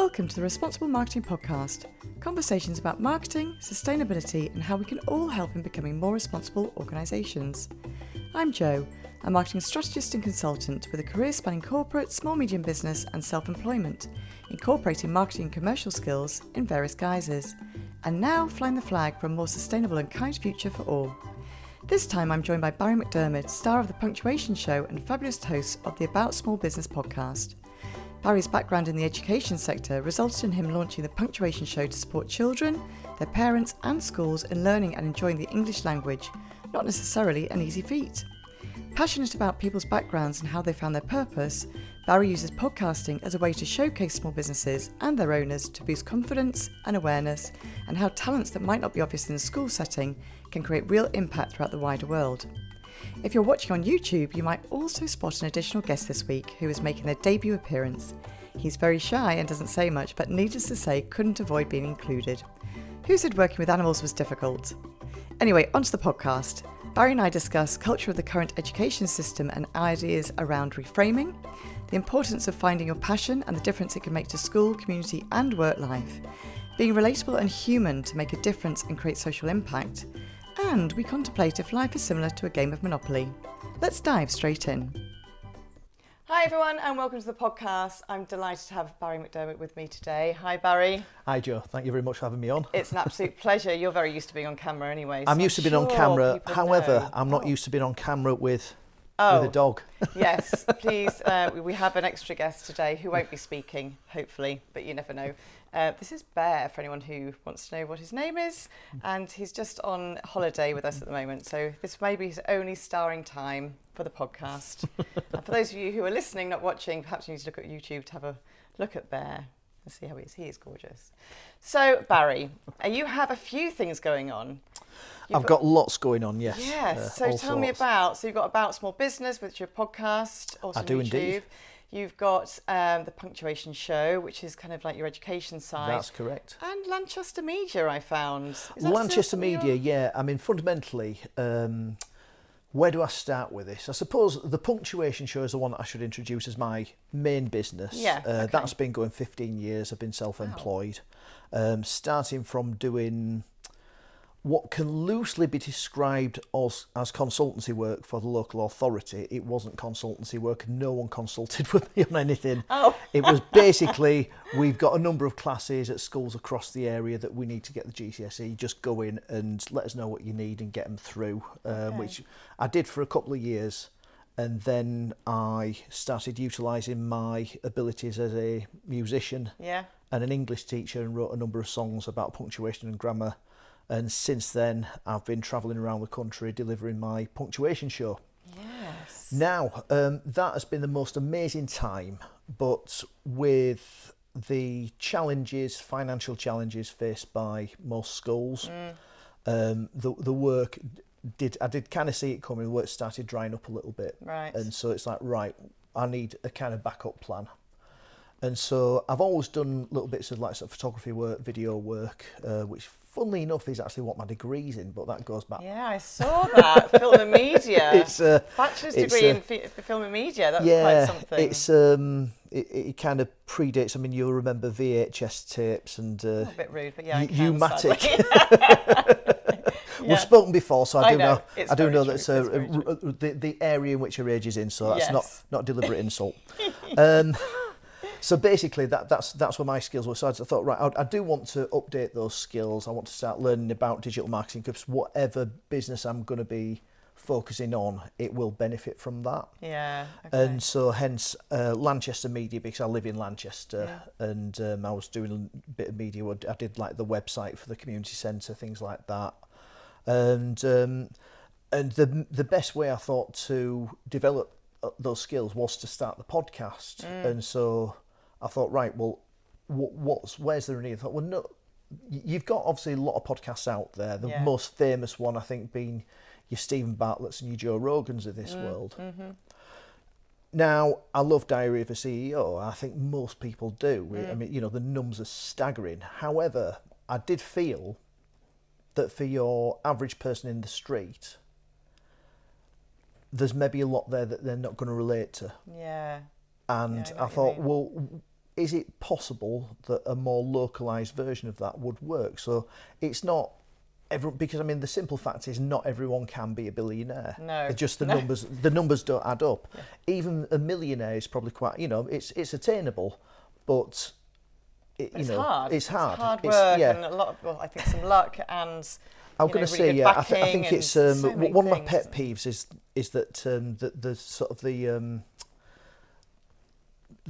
Welcome to the Responsible Marketing Podcast, conversations about marketing, sustainability and how we can all help in becoming more responsible organisations. I'm Jo, a marketing strategist and consultant with a career spanning corporate, small medium business and self-employment, incorporating marketing and commercial skills in various guises, and now flying the flag for a more sustainable and kind future for all. This time I'm joined by Barrie McDermid, star of the Punctuation Show and fabulous host of the About Small Business podcast. Barrie's background in the education sector resulted in him launching the Punctuation Show to support children, their parents and schools in learning and enjoying the English language, not necessarily an easy feat. Passionate about people's backgrounds and how they found their purpose, Barrie uses podcasting as a way to showcase small businesses and their owners to boost confidence and awareness, and how talents that might not be obvious in a school setting can create real impact throughout the wider world. If you're watching on YouTube, you might also spot an additional guest this week who is making their debut appearance. He's very shy and doesn't say much, but needless to say, couldn't avoid being included. Who said working with animals was difficult? Anyway, onto the podcast. Barrie and I discuss culture of the current education system and ideas around reframing, the importance of finding your passion and the difference it can make to school, community and work life, being relatable and human to make a difference and create social impact, and we contemplate if life is similar to a game of Monopoly. Let's dive straight in. Hi everyone and welcome to the podcast. I'm delighted to have Barrie McDermid with me today. Hi Barrie. Hi Jo, thank you very much for having me on. It's an absolute pleasure. You're very used to being on camera anyway. I'm used to being on camera, however, I'm not used to being on camera with a dog. Yes, please, we have an extra guest today who won't be speaking, hopefully, but you never know. This is Bear, for anyone who wants to know what his name is, and he's just on holiday with us at the moment, so this may be his only starring time for the podcast. And for those of you who are listening, not watching, perhaps you need to look at YouTube to have a look at Bear and see how he is. He is gorgeous. So, Barrie, you have a few things going on. I've got lots going on, yes. Yes, so tell me about, so you've got About Small Business, which is your podcast, also I do YouTube. Indeed. You've got the Punctuation Show, which is kind of like your education side. That's correct. And Lanchester Media, I found. Lanchester Media, yeah. I mean, fundamentally, where do I start with this? I suppose the Punctuation Show is the one that I should introduce as my main business. Yeah, okay. That's been going 15 years. I've been self-employed. Wow. Starting from doing what can loosely be described as consultancy work for the local authority. It wasn't consultancy work. No one consulted with me on anything. Oh. It was basically, we've got a number of classes at schools across the area that we need to get the GCSE. Just go in and let us know what you need and get them through, which I did for a couple of years. And then I started utilising my abilities as a musician and an English teacher, and wrote a number of songs about punctuation and grammar. And since then, I've been travelling around the country delivering my Punctuation Show. Yes. Now, that has been the most amazing time, but with the challenges, financial challenges faced by most schools, the work I did kind of see it coming. The work started drying up a little bit. Right. And so it's like, right, I need a kind of backup plan. And so I've always done little bits of like sort of photography work, video work, which funnily enough is actually what my degree's in, but that goes back. Yeah, I saw that. Film and media. It's a bachelor's degree in film and media. That's quite something. It kind of predates. I mean, you'll remember VHS tapes and a bit rude, but yeah, U-matic. Yeah. We've spoken before, so I do know. I do know that's the area in which your age is in. So that's not deliberate insult. So basically, that's where my skills were. So I thought, right, I do want to update those skills. I want to start learning about digital marketing, because whatever business I'm going to be focusing on, it will benefit from that. Yeah. Okay. And so hence Lanchester Media, because I live in Lanchester, and I was doing a bit of media. I did like the website for the community centre, things like that. And the best way I thought to develop those skills was to start the podcast. And so I thought, right, well, where's the need? I thought, well, no, you've got obviously a lot of podcasts out there. The most famous one, I think, being your Stephen Bartlett's and your Joe Rogans of this world. Mm-hmm. Now, I love Diary of a CEO. I think most people do. I mean, you know, the numbers are staggering. However, I did feel that for your average person in the street, there's maybe a lot there that they're not going to relate to. Yeah. And I thought, well, is it possible that a more localised version of that would work? So it's not because I mean the simple fact is not everyone can be a billionaire. No, It's just the numbers don't add up. Yeah. Even a millionaire is probably quite, it's attainable, but it's hard. It's hard. It's hard work and a lot of, I think, some luck and. I'm going to say, really I think it's so one of my things. pet peeves is that the sort of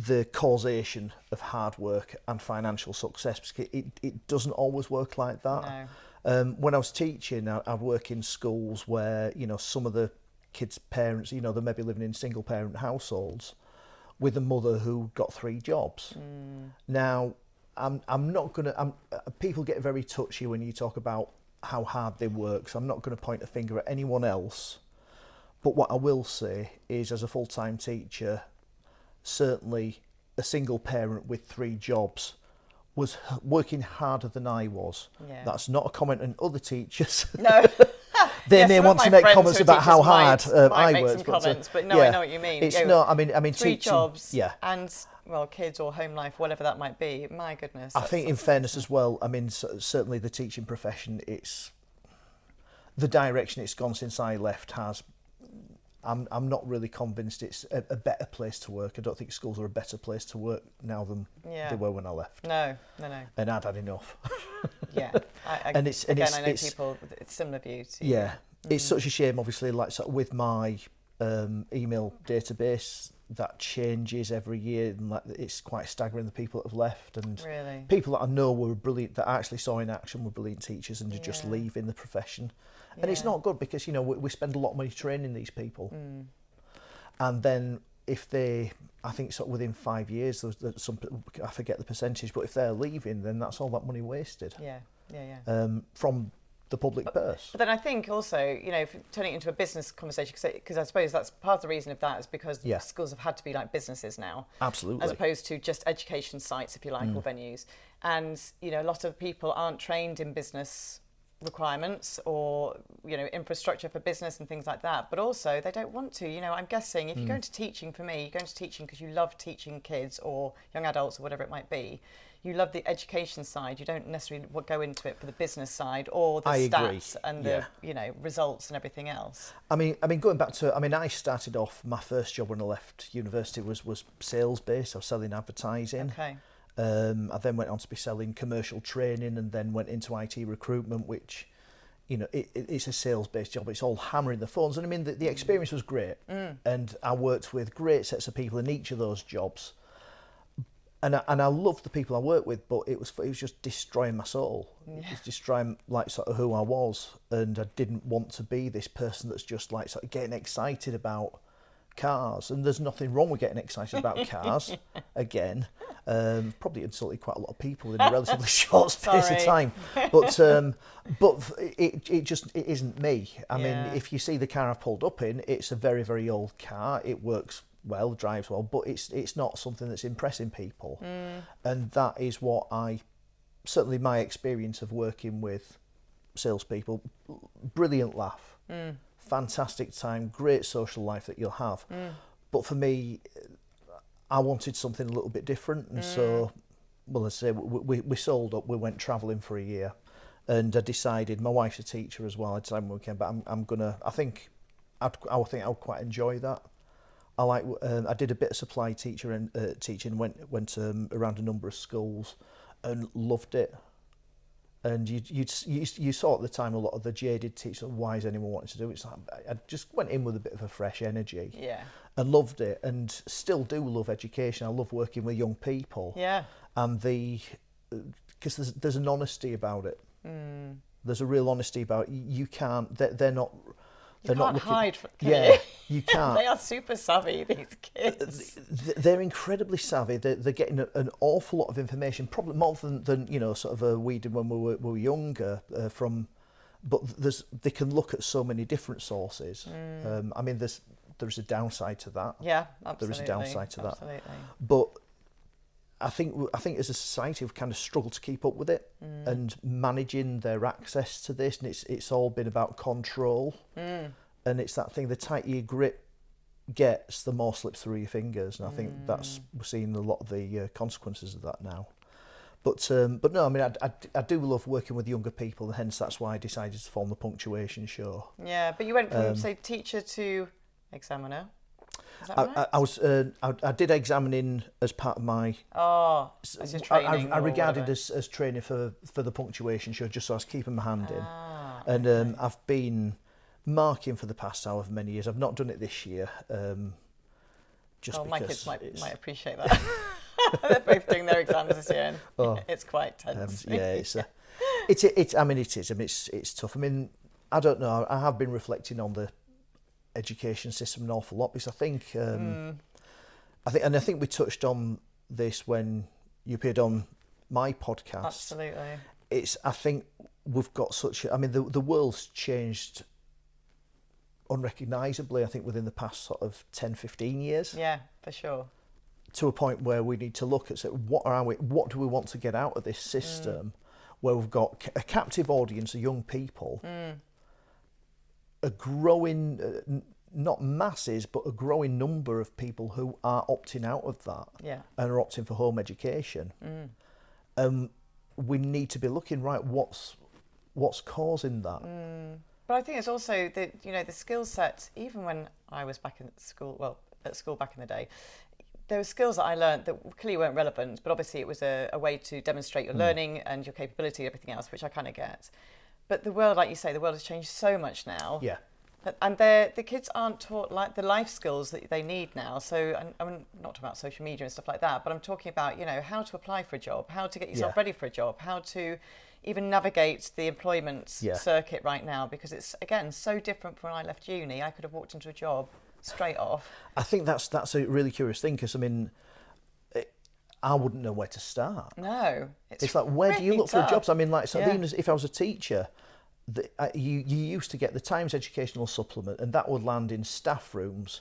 the causation of hard work and financial success, because it doesn't always work like that. No. When I was teaching, I work in schools where some of the kids' parents, they may be living in single parent households with a mother who got 3 jobs. Now, I'm not going to. People get very touchy when you talk about how hard they work, so I'm not going to point a finger at anyone else. But what I will say is, as a full-time teacher, certainly a single parent with 3 jobs was working harder than I was. Yeah. That's not a comment on other teachers. No. They may want to make comments about how hard I worked. But no, I know what you mean. It's not. I mean, 3 teaching, jobs. Yeah. And kids or home life, whatever that might be. My goodness. I think, in fairness as well, I mean, certainly the teaching profession, it's the direction it's gone since I left has. I'm not really convinced it's a better place to work. I don't think schools are a better place to work now than they were when I left. No. And I'd had enough. Yeah. I know people with similar views. Yeah. It's such a shame, obviously, like sort of with my email database, that changes every year, and like it's quite staggering the people that have left, and really? People that I know were brilliant, that I actually saw in action, were brilliant teachers, and just leaving the profession. And it's not good because we spend a lot of money training these people, and then if they, I think sort of within 5 years, there's some, I forget the percentage, but if they're leaving, then that's all that money wasted. Yeah. From the public purse. But then I think also, if turning it into a business conversation, because I suppose that's part of the reason of that is because schools have had to be like businesses now. Absolutely. As opposed to just education sites, if you like, or venues. And, a lot of people aren't trained in business requirements or, infrastructure for business and things like that. But also they don't want to. I'm guessing if you're going to teaching, for me, you're going to teaching because you love teaching kids or young adults or whatever it might be. You love the education side. You don't necessarily go into it for the business side or the stats and the results and everything else. I mean, going back to, I started off, my first job when I left university was sales based. I was selling advertising. Okay. I then went on to be selling commercial training, and then went into IT recruitment, which, it's a sales based job. It's all hammering the phones, and I mean the experience was great, and I worked with great sets of people in each of those jobs. And I loved the people I worked with, but it was just destroying my soul. It was destroying like sort of who I was, and I didn't want to be this person that's just like sort of getting excited about cars. And there's nothing wrong with getting excited about cars. Again, probably insulted quite a lot of people in a relatively short space of time. But it isn't me. I mean, if you see the car I've pulled up in, it's a very, very old car. It works well, drives well, but it's not something that's impressing people. And that is what certainly my experience of working with salespeople, brilliant laugh, fantastic time, great social life that you'll have. But for me, I wanted something a little bit different, and so, let's say we sold up, we went travelling for a year, and I decided, my wife's a teacher as well, I decided when we came back, I think I would quite enjoy that. I did a bit of supply teaching, went around a number of schools, and loved it. And you saw at the time a lot of the jaded teachers. Why is anyone wanting to do it? It's like, I just went in with a bit of a fresh energy, and loved it, and still do love education. I love working with young people, and because there's an honesty about it. There's a real honesty about it. You can't. They're not. You can't hide. You can't. They are super savvy, these kids. They're incredibly savvy. They're getting an awful lot of information, probably more than sort of we did when we were younger. But they can look at so many different sources. I mean, there's a downside to that. Yeah, absolutely. There is a downside to absolutely. that. But I think as a society we've kind of struggled to keep up with it and managing their access to this, and it's all been about control, and it's that thing, the tighter you grip gets, the more slips through your fingers, and I think we're seeing a lot of the consequences of that now. But no, I mean, I do love working with younger people, and hence that's why I decided to form the Punctuation Show. Yeah, but you went from say teacher to examiner. Is that right? I did examining as part of my. As your training. I regarded as training for the Punctuation Show, just so I was keeping my hand in. And I've been marking for the past however many years. I've not done it this year. Just because my kids might appreciate that. They're both doing their exams this year, and it's quite tense. It's I mean, it is. I mean, it's tough. I mean, I don't know. I have been reflecting on the education system an awful lot, because I think I think we touched on this when you appeared on my podcast. Absolutely. I think we've got such. I mean, the world's changed unrecognisably, I think, within the past sort of 10, 15 years. Yeah, for sure. To a point where we need to look at what do we want to get out of this system, where we've got a captive audience of young people, a growing, not masses, but a growing number of people who are opting out of that and are opting for home education. We need to be looking, right, what's causing that. But I think it's also the skill set. Even when I was back at school back in the day, there were skills that I learned that clearly weren't relevant, but obviously it was a way to demonstrate your learning and your capability and everything else, which I kind of get. But the world, like you say, the world has changed so much now. Yeah. And the kids aren't taught like the life skills that they need now. So I'm not talking about social media and stuff like that, but I'm talking about, how to apply for a job, how to get yourself ready for a job, how to even navigate the employment circuit right now, because it's, again, so different from when I left uni. I could have walked into a job straight off. I think that's a really curious thing, because I mean, I wouldn't know where to start. No, it's like, where do you look tough. for jobs? I mean, like, so even if I was a teacher, you used to get the Times educational supplement, and that would land in staff rooms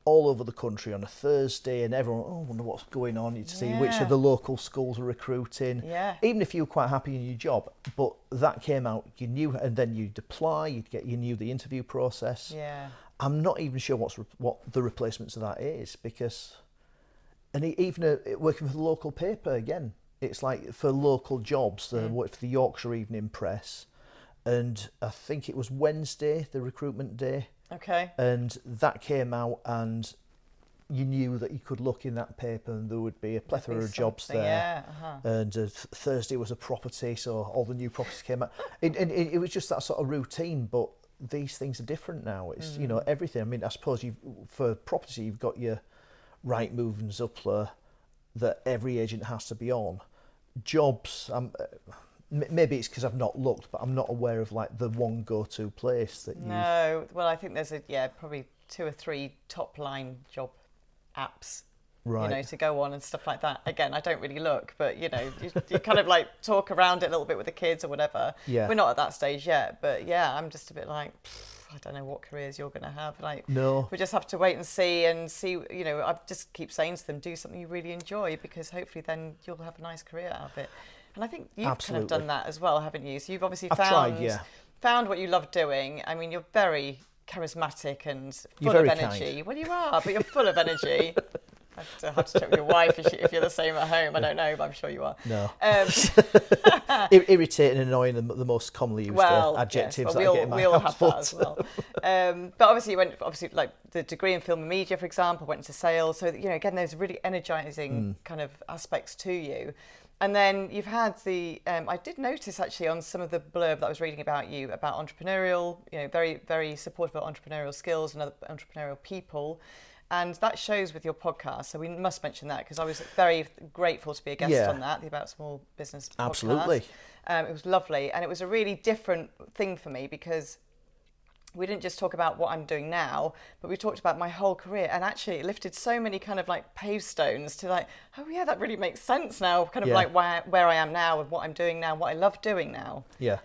all over the country on a Thursday, and everyone, I wonder what's going on. You'd see which of the local schools are recruiting. Yeah. Even if you were quite happy in your job, but that came out, you knew, and then you'd apply, you knew the interview process. Yeah. I'm not even sure what the replacements of that is, because, and even working for the local paper again, it's like for local jobs, worked for the Yorkshire Evening Press, and I think it was Wednesday, the recruitment day. Okay. And that came out, and you knew that you could look in that paper and there would be a plethora of jobs there. Yeah. And Thursday was a property, so all the new properties came out. It was just that sort of routine, but these things are different now. It's, everything. I mean, I suppose for property, you've got your Rightmove and Zoopla that every agent has to be on. Jobs, maybe it's because I've not looked, but I'm not aware of like the one go-to place that you. No, well, I think there's probably 2 or 3 top line job apps, right, to go on and stuff like that. Again, I don't really look, but you kind of like talk around it a little bit with the kids or whatever. Yeah. We're not at that stage yet, but yeah, I'm just a bit like, I don't know what careers you're going to have. Like, no, we just have to wait and see. I just keep saying to them, do something you really enjoy, because hopefully then you'll have a nice career out of it. And I think you've kind of done that as well, haven't you? So you've obviously found what you love doing. I mean, you're very charismatic and full of energy. Kind. Well, you are, but you're full of energy. I have to check with your wife if you're the same at home. I don't know, but I'm sure you are. No. Irritating and annoying are the most commonly used adjectives that I get in my house. We all have that as well. But obviously you went, like the degree in film and media, for example, went into sales. So, again, there's really energising kind of aspects to you. And then you've had I did notice actually on some of the blurb that I was reading about you, about entrepreneurial, very, very supportive of entrepreneurial skills and other entrepreneurial people. And that shows with your podcast. So we must mention that, because I was very grateful to be a guest on that, the About Small Business podcast. Absolutely. It was lovely. And it was a really different thing for me, because we didn't just talk about what I'm doing now, but we talked about my whole career. And actually it lifted so many kind of like pavestones to like, oh yeah, that really makes sense now, kind of like where I am now and what I'm doing now, what I love doing now. Yeah.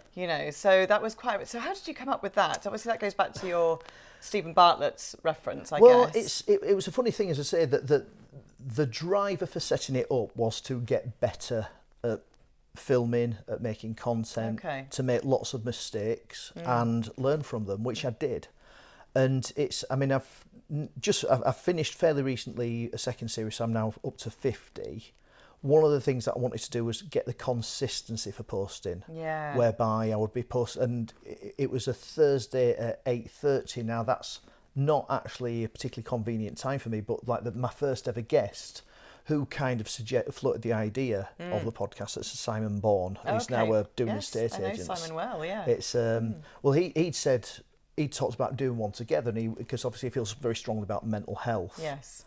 So that was so how did you come up with that? Obviously that goes back to your Stephen Bartlett's reference, I guess. Well, it was a funny thing, as I say, that the driver for setting it up was to get better at filming, at making content, to make lots of mistakes and learn from them, which I did. And I've finished fairly recently a second series, so I'm now up to 50. One of the things that I wanted to do was get the consistency for posting, whereby I would be posting, and it was a Thursday at 8:30. Now that's not actually a particularly convenient time for me, but like my first ever guest, who kind of floated the idea of the podcast, that's Simon Bourne. He's now doing estate agents. I know Simon well, yeah. It's well, he'd said he talked about doing one together, and because obviously he feels very strongly about mental health. Yes.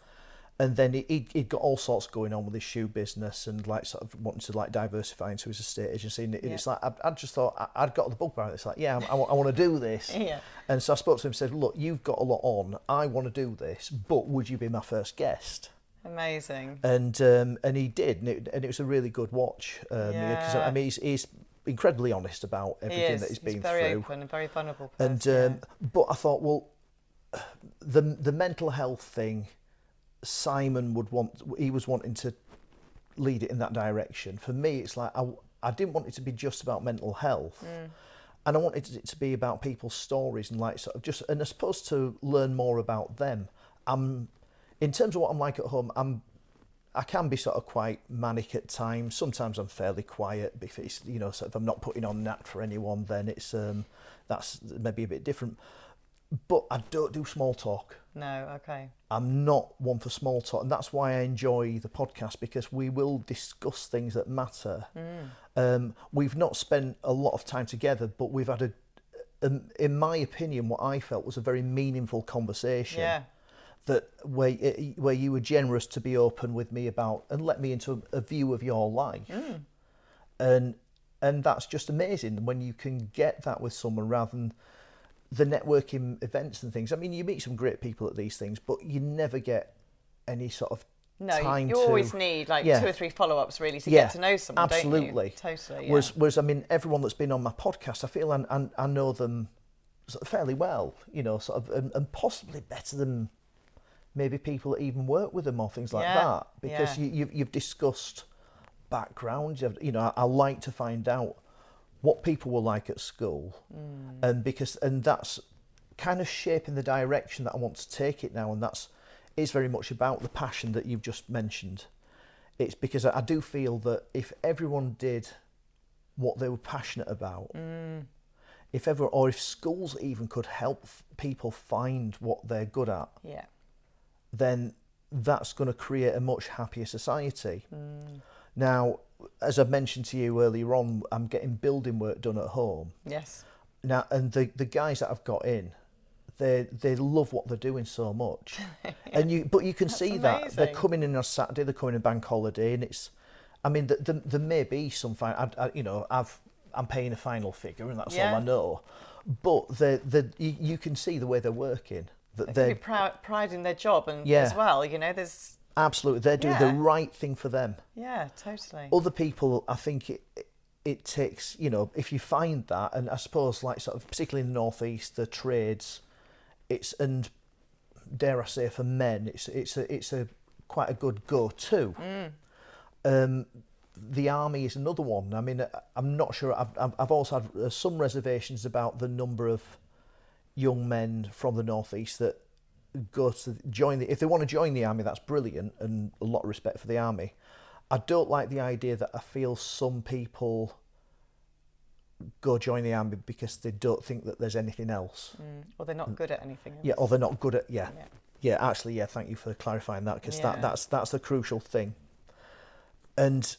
And then he'd got all sorts going on with his shoe business and like sort of wanting to like diversify into his estate agency. And it's like I just thought I'd got the bug by it. It's like, yeah, I want to do this. Yeah. And so I spoke to him and said, look, you've got a lot on. I want to do this, but would you be my first guest? Amazing. And he did, and it was a really good watch. Because I mean, he's incredibly honest about everything that he's been through. He's very open and very vulnerable person. And but I thought, well, the mental health thing, Simon was wanting to lead it in that direction. For me, it's like I didn't want it to be just about mental health, and I wanted it to be about people's stories and like sort of just, and I suppose to learn more about them. In terms of what I'm like at home, I can be sort of quite manic at times. Sometimes I'm fairly quiet. If it's, sort of, I'm not putting on an act for anyone, then it's that's maybe a bit different. But I don't do small talk. No, okay. I'm not one for small talk, and that's why I enjoy the podcast, because we will discuss things that matter. We've not spent a lot of time together, but we've had in my opinion, what I felt was a very meaningful conversation. Yeah. That where you were generous to be open with me about and let me into a view of your life, and that's just amazing when you can get that with someone rather than the networking events and things. I mean, you meet some great people at these things, but you never get any sort of time. You always need like 2 or 3 follow-ups really to get to know someone. Absolutely, don't you? Totally. Yeah. Whereas I mean, everyone that's been on my podcast, I feel I know them sort of fairly well, sort of, and possibly better than maybe people that even work with them or things like that, because you've discussed backgrounds. I like to find out what people were like at school, and that's kind of shaping the direction that I want to take it now, and it's very much about the passion that you've just mentioned. It's because I do feel that if everyone did what they were passionate about, if schools even could help people find what they're good at, then that's going to create a much happier society. Now, as I mentioned to you earlier on, I'm getting building work done at home. Yes. Now, and the guys that I've got in, they love what they're doing so much, and you can see amazing. that they're coming in on Saturday, they're coming in bank holiday, and it's, I mean, there may be some I'm paying a final figure, and that's all I know, but you can see the way they're working. That they be pride in their job, and as well, there's absolutely they're doing the right thing for them. Yeah, totally. Other people, I think it takes, if you find that, and I suppose like sort of particularly in the northeast, the trades, and dare I say for men, it's a quite a good go-to. The army is another one. I mean, I'm not sure. I've also had some reservations about the number of young men from the northeast that go to join if they want to join the army. That's brilliant, and a lot of respect for the army. I don't like the idea that I feel some people go join the army because they don't think that there's anything else, or they're not good at anything else. Or they're not good at actually thank you for clarifying that, because that's the crucial thing. And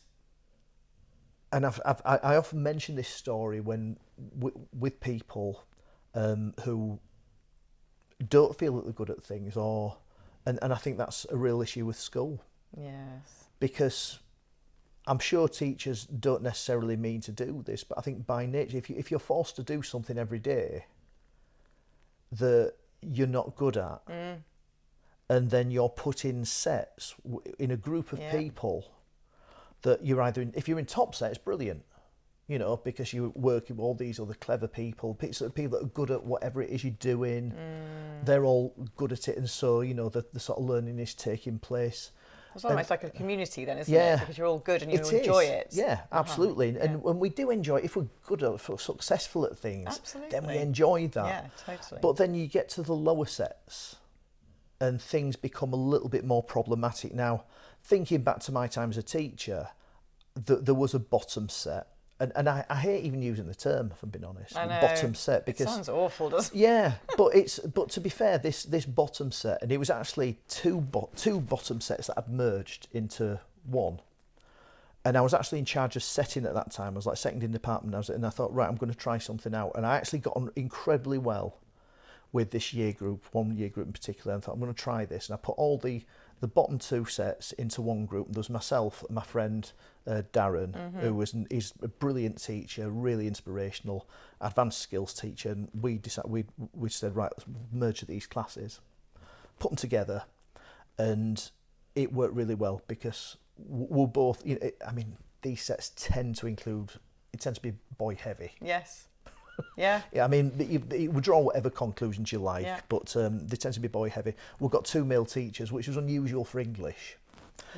I often mention this story when with people who don't feel that they're good at things, and I think that's a real issue with school. Yes. Because I'm sure teachers don't necessarily mean to do this, but I think by nature, if you're forced to do something every day that you're not good at, and then you're put in sets in a group of people that you're either in, if you're in top set, it's brilliant, because you're working with all these other clever people that are good at whatever it is you're doing. They're all good at it, and so the sort of learning is taking place. It's almost like a community then, isn't Yeah. it? Because you're all good and you enjoy it. Yeah, absolutely. Yeah. And when we do enjoy it, if we're good at, if we're successful at things, then we Absolutely. enjoy that. Yeah, totally. But then you get to the lower sets and things become a little bit more problematic. Now, thinking back to my time as a teacher, there was a bottom set. And I hate even using the term, if I'm being honest, I know. bottom set, because It sounds awful, doesn't it? yeah, but to be fair, this bottom set, and it was actually two bottom sets that had merged into one. And I was actually in charge of setting at that time. I was like second in department, and I thought, right, I'm going to try something out. And I actually got on incredibly well with this year group, one year group in particular. And I thought, I'm going to try this. And I put all the bottom two sets into one group. There was myself and my friend Darren, who is a brilliant teacher, really inspirational, advanced skills teacher. And we said, right, let's merge these classes, put them together, and it worked really well because we're both, I mean, these sets tend to be boy heavy. Yes. Yeah. Yeah, I mean, you would draw whatever conclusions you like, Yeah. but they tend to be boy heavy. We've got 2 male teachers, which was unusual for English.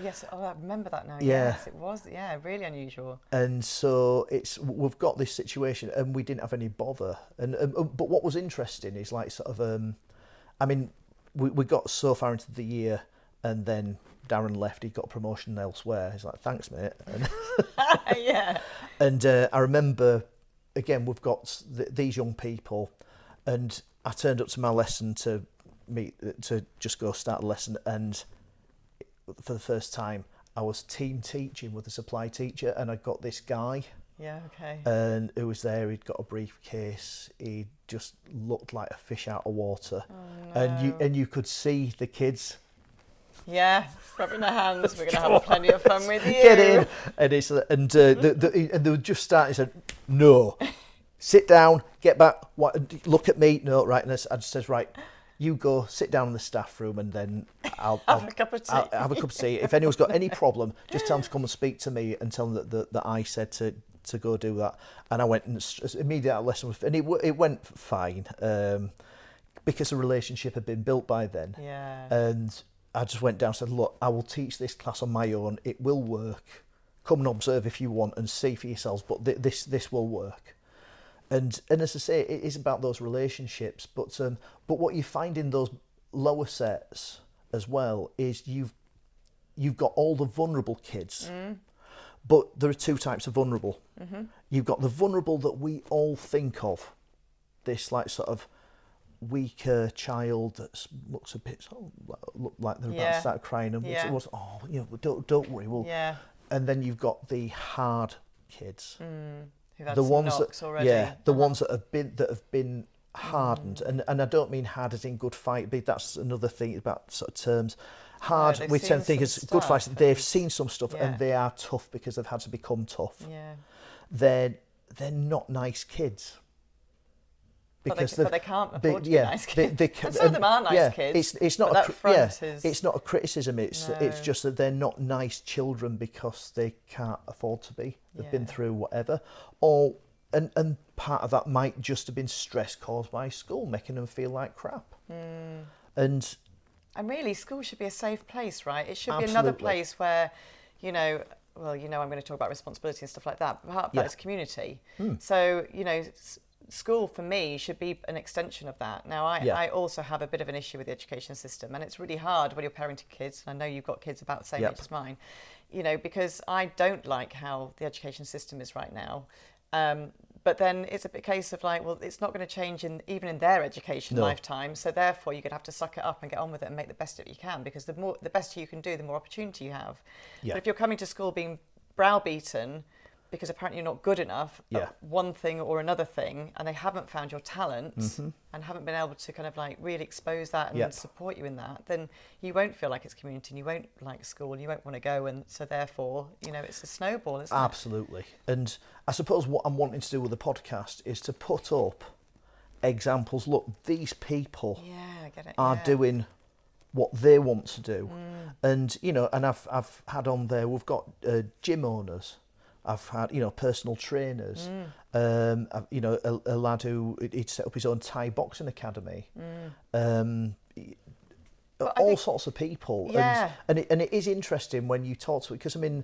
Yes. Oh, I remember that now. Yeah. Yes, it was. Yeah, really unusual. And so we've got this situation, and we didn't have any bother. But what was interesting is like sort of, I mean, we got so far into the year, and then Darren left. He got a promotion elsewhere. He's like, thanks, mate. And Yeah. And I remember, again, we've got these young people, and I turned up to my lesson to just go start a lesson, and for the first time, I was team teaching with a supply teacher, and I got this guy, Yeah. Okay. and who was there. He'd got a briefcase. He just looked like a fish out of water, Oh, no. and you could see the kids. Yeah, rubbing their hands. We're going to have plenty of fun with you. Get in, and and they were just starting. He said, "No, sit down, get back, look at me." No, right, and I just says, "Right, you go sit down in the staff room, and then I'll Have a cup of tea." I'll have a cup of tea. If anyone's got any problem, just tell them to come and speak to me, and tell them that I said to go do that." And I went and immediately lesson, and it went fine because a relationship had been built by then. Yeah. And I just went down and said, look, I will teach this class on my own. It will work. Come and observe if you want and see for yourselves, but this will work. And as I say, it is about those relationships. But what you find in those lower sets as well is you've got all the vulnerable kids. But there are 2 types of vulnerable. You've got the vulnerable that we all think of, this like sort of weaker child that looks a bit look like they're about to start crying, and it was, don't worry, Yeah. And then you've got the hard kids, Who've had the some ones knocks that already. the ones that have been hardened, and I don't mean hard as in good fight, but that's another thing about sort of terms. Hard, they've we seen tend to think some is good fights. stuff They've and- seen some stuff, Yeah. and they are tough because they've had to become tough. Yeah. They're not nice kids. But they can't afford to be nice kids. And some of them are nice kids. It's not but that front is... it's not a criticism. It's No. just that they're not nice children because they can't afford to be. They've been through whatever, and part of that might just have been stress caused by school, making them feel like crap. And really, school should be a safe place, right? It should be Absolutely. another place where, I'm going to talk about responsibility and stuff like that. But part of that is community. So, school for me should be an extension of that. Now, I also have a bit of an issue with the education system, and it's really hard when you're parenting kids. And I know you've got kids about the same age as mine, because I don't like how the education system is right now. But then it's a case of like, well, it's not going to change even in their education lifetime. So therefore, you're going to have to suck it up and get on with it and make the best of it you can, because the best you can do, the more opportunity you have. Yeah. But if you're coming to school being browbeaten because apparently you're not good enough at one thing or another thing, and they haven't found your talent and haven't been able to kind of like really expose that and support you in that, then you won't feel like it's community and you won't like school and you won't want to go, and so therefore, it's a snowball, isn't it? Absolutely. And I suppose what I'm wanting to do with the podcast is to put up examples. Look, these people I get it. are doing what they want to do. And, and I've had on there, we've got gym owners. I've had, personal trainers. A lad who he'd set up his own Thai boxing academy. A all sorts of people. Yeah. And it is interesting when you talk to it, because I mean,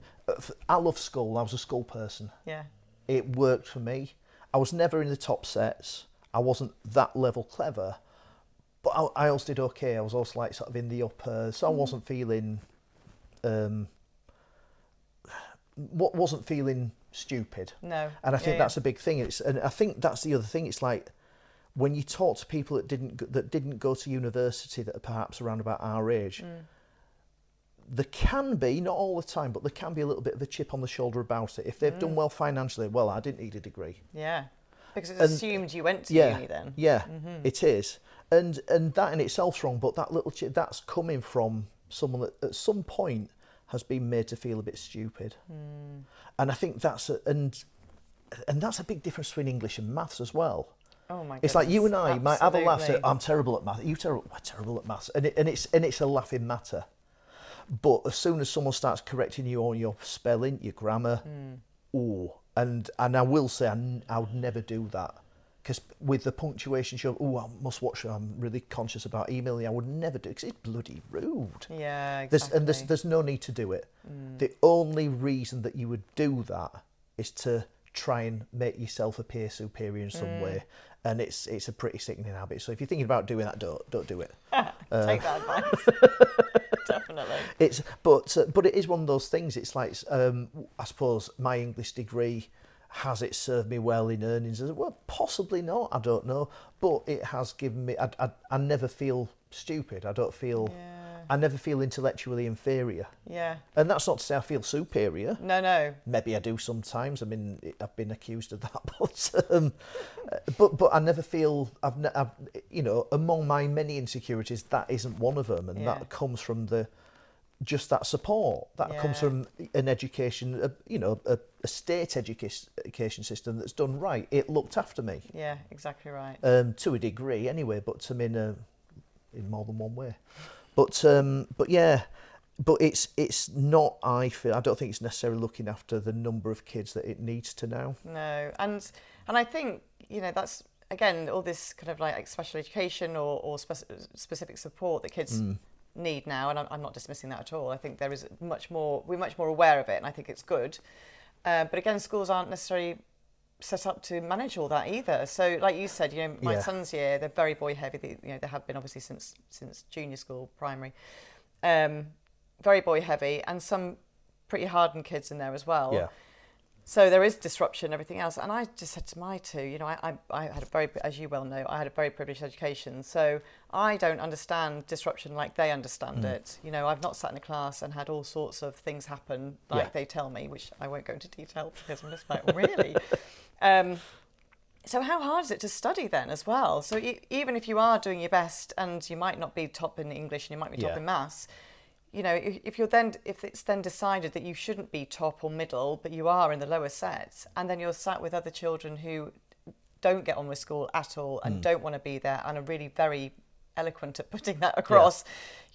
I love school. I was a school person. Yeah. It worked for me. I was never in the top sets. I wasn't that level clever, but I also did okay. I was also like sort of in the upper, so I wasn't feeling, wasn't feeling stupid. No. And I think that's a big thing. And I think that's the other thing. It's like when you talk to people that didn't go to university, that are perhaps around about our age. There can be, not all the time, but there can be a little bit of a chip on the shoulder about it. If they've done well financially, well, I didn't need a degree. Yeah, because it's assumed you went to uni then. Yeah, it is. And that in itself's wrong, but that little chip, that's coming from someone that at some point has been made to feel a bit stupid. And I think that's that's a big difference between English and maths as well. Oh my goodness. It's like you and I might have a laugh, say, Absolutely. I'm terrible at maths, we're terrible at maths, and it's a laughing matter. But as soon as someone starts correcting you on your spelling, your grammar, and I will say I would never do that, because with the Punctuation Show, I must watch. I'm really conscious about emailing. I would never do it because it's bloody rude. Yeah, exactly. There's no need to do it. The only reason that you would do that is to try and make yourself appear superior in some way, and it's a pretty sickening habit. So if you're thinking about doing that, don't do it. Take that advice. Definitely. But it is one of those things. It's like I suppose my English degree, has it served me well in earnings? Well, possibly not. I don't know, but it has given me. I never feel stupid. I don't feel. Yeah. I never feel intellectually inferior. Yeah. And that's not to say I feel superior. No. Maybe I do sometimes. I mean, I've been accused of that, but I never feel. I've among my many insecurities, that isn't one of them, and that comes from just that support. That comes from an education, a state education system that's done right. It looked after me. Yeah, exactly right. To a degree, anyway, but to me in more than one way. But it's not. I don't think it's necessarily looking after the number of kids that it needs to now. No, and I think that's again all this kind of like special education or specific support that kids need now, and I'm not dismissing that at all. I think there is we're much more aware of it, and I think it's good. But again, schools aren't necessarily set up to manage all that either. So like you said, my son's year, they're very boy heavy. They have been obviously since junior school, primary, very boy heavy, and some pretty hardened kids in there as well. Yeah. So there is disruption and everything else. And I just said to my two, I had a very, as you well know, I had a very privileged education. So I don't understand disruption like they understand it. I've not sat in a class and had all sorts of things happen like they tell me, which I won't go into detail because I'm just like, really? So how hard is it to study then as well? So even if you are doing your best and you might not be top in English and you might be top in maths, if it's then decided that you shouldn't be top or middle, but you are in the lower sets, and then you're sat with other children who don't get on with school at all and don't want to be there and are really very eloquent at putting that across,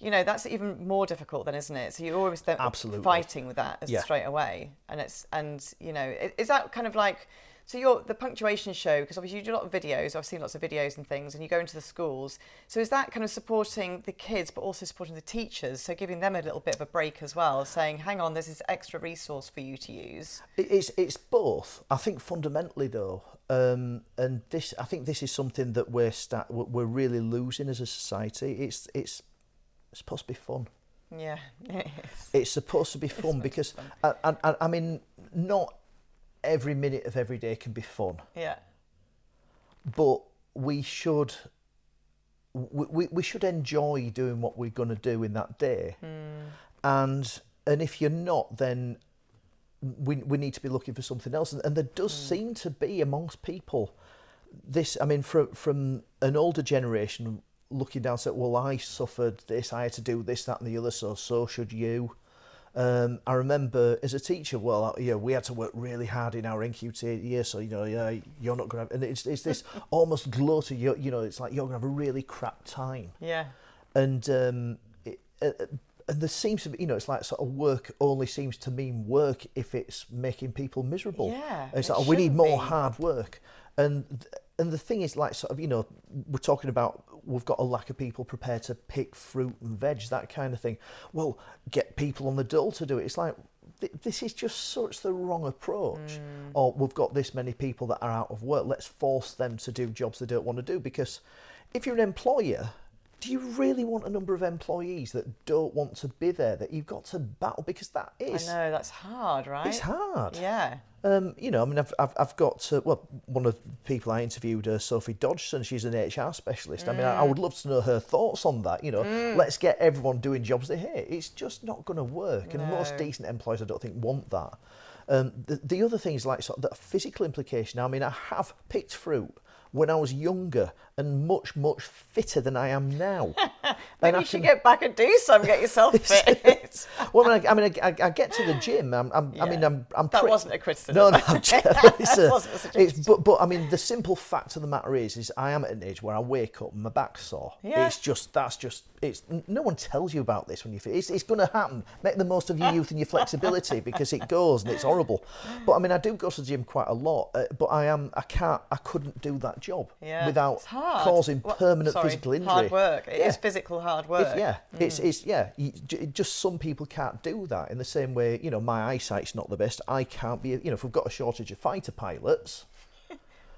that's even more difficult then, isn't it? So you're always then fighting with that straight away. And is that kind of like, so the Punctuation Show, because obviously you do a lot of videos, I've seen lots of videos and things, and you go into the schools. So is that kind of supporting the kids, but also supporting the teachers? So giving them a little bit of a break as well, saying, hang on, there's this extra resource for you to use. It's both. I think fundamentally though, and I think this is something that we're really losing as a society. It's supposed to be fun. Yeah, it is. It's supposed to be fun because, I mean, not every minute of every day can be fun. Yeah. But we should enjoy doing what we're going to do in that day. And if you're not, then we need to be looking for something else. And there does seem to be amongst people this, I mean, from an older generation looking down, saying, well, I suffered this, I had to do this, that and the other, so should you. I remember as a teacher, we had to work really hard in our NQT year, so you're not going to have, and it's this almost gloating, it's like you're going to have a really crap time. Yeah. And there seems to be, it's like sort of work only seems to mean work if it's making people miserable. Yeah. It's like we need more hard work, and the thing is, like, sort of, you know, we're talking about we've got a lack of people prepared to pick fruit and veg, that kind of thing. Well, get people on the dole to do it. It's like, this is just such the wrong approach. Or we've got this many people that are out of work, let's force them to do jobs they don't want to do. Because if you're an employer, do you really want a number of employees that don't want to be there, that you've got to battle? Because that is... I know, that's hard, right? It's hard. Yeah. You know, I mean, I've got, well, one of the people I interviewed, Sophie Dodgson, she's an HR specialist. I mean, I would love to know her thoughts on that. You know, let's get everyone doing jobs they hate. It's just not going to work. And most decent employers, I don't think, want that. The other thing is, like, sort of the physical implication. I mean, I have picked fruit when I was younger and much, much fitter than I am now. Maybe you should get back and do some, get yourself fit. Well, I get to the gym. I'm That wasn't a criticism. No, Wasn't but I mean, the simple fact of the matter is I am at an age where I wake up and my back's sore. Yeah. It's no one tells you about this when you fit. It's going to happen. Make the most of your youth and your flexibility, because it goes and it's horrible. But I mean, I do go to the gym quite a lot, but I couldn't do that job without causing permanent physical injury. Hard work. It is physical hard work. Just some people can't do that in the same way. You know, my eyesight's not the best. I can't be. You know, if we've got a shortage of fighter pilots.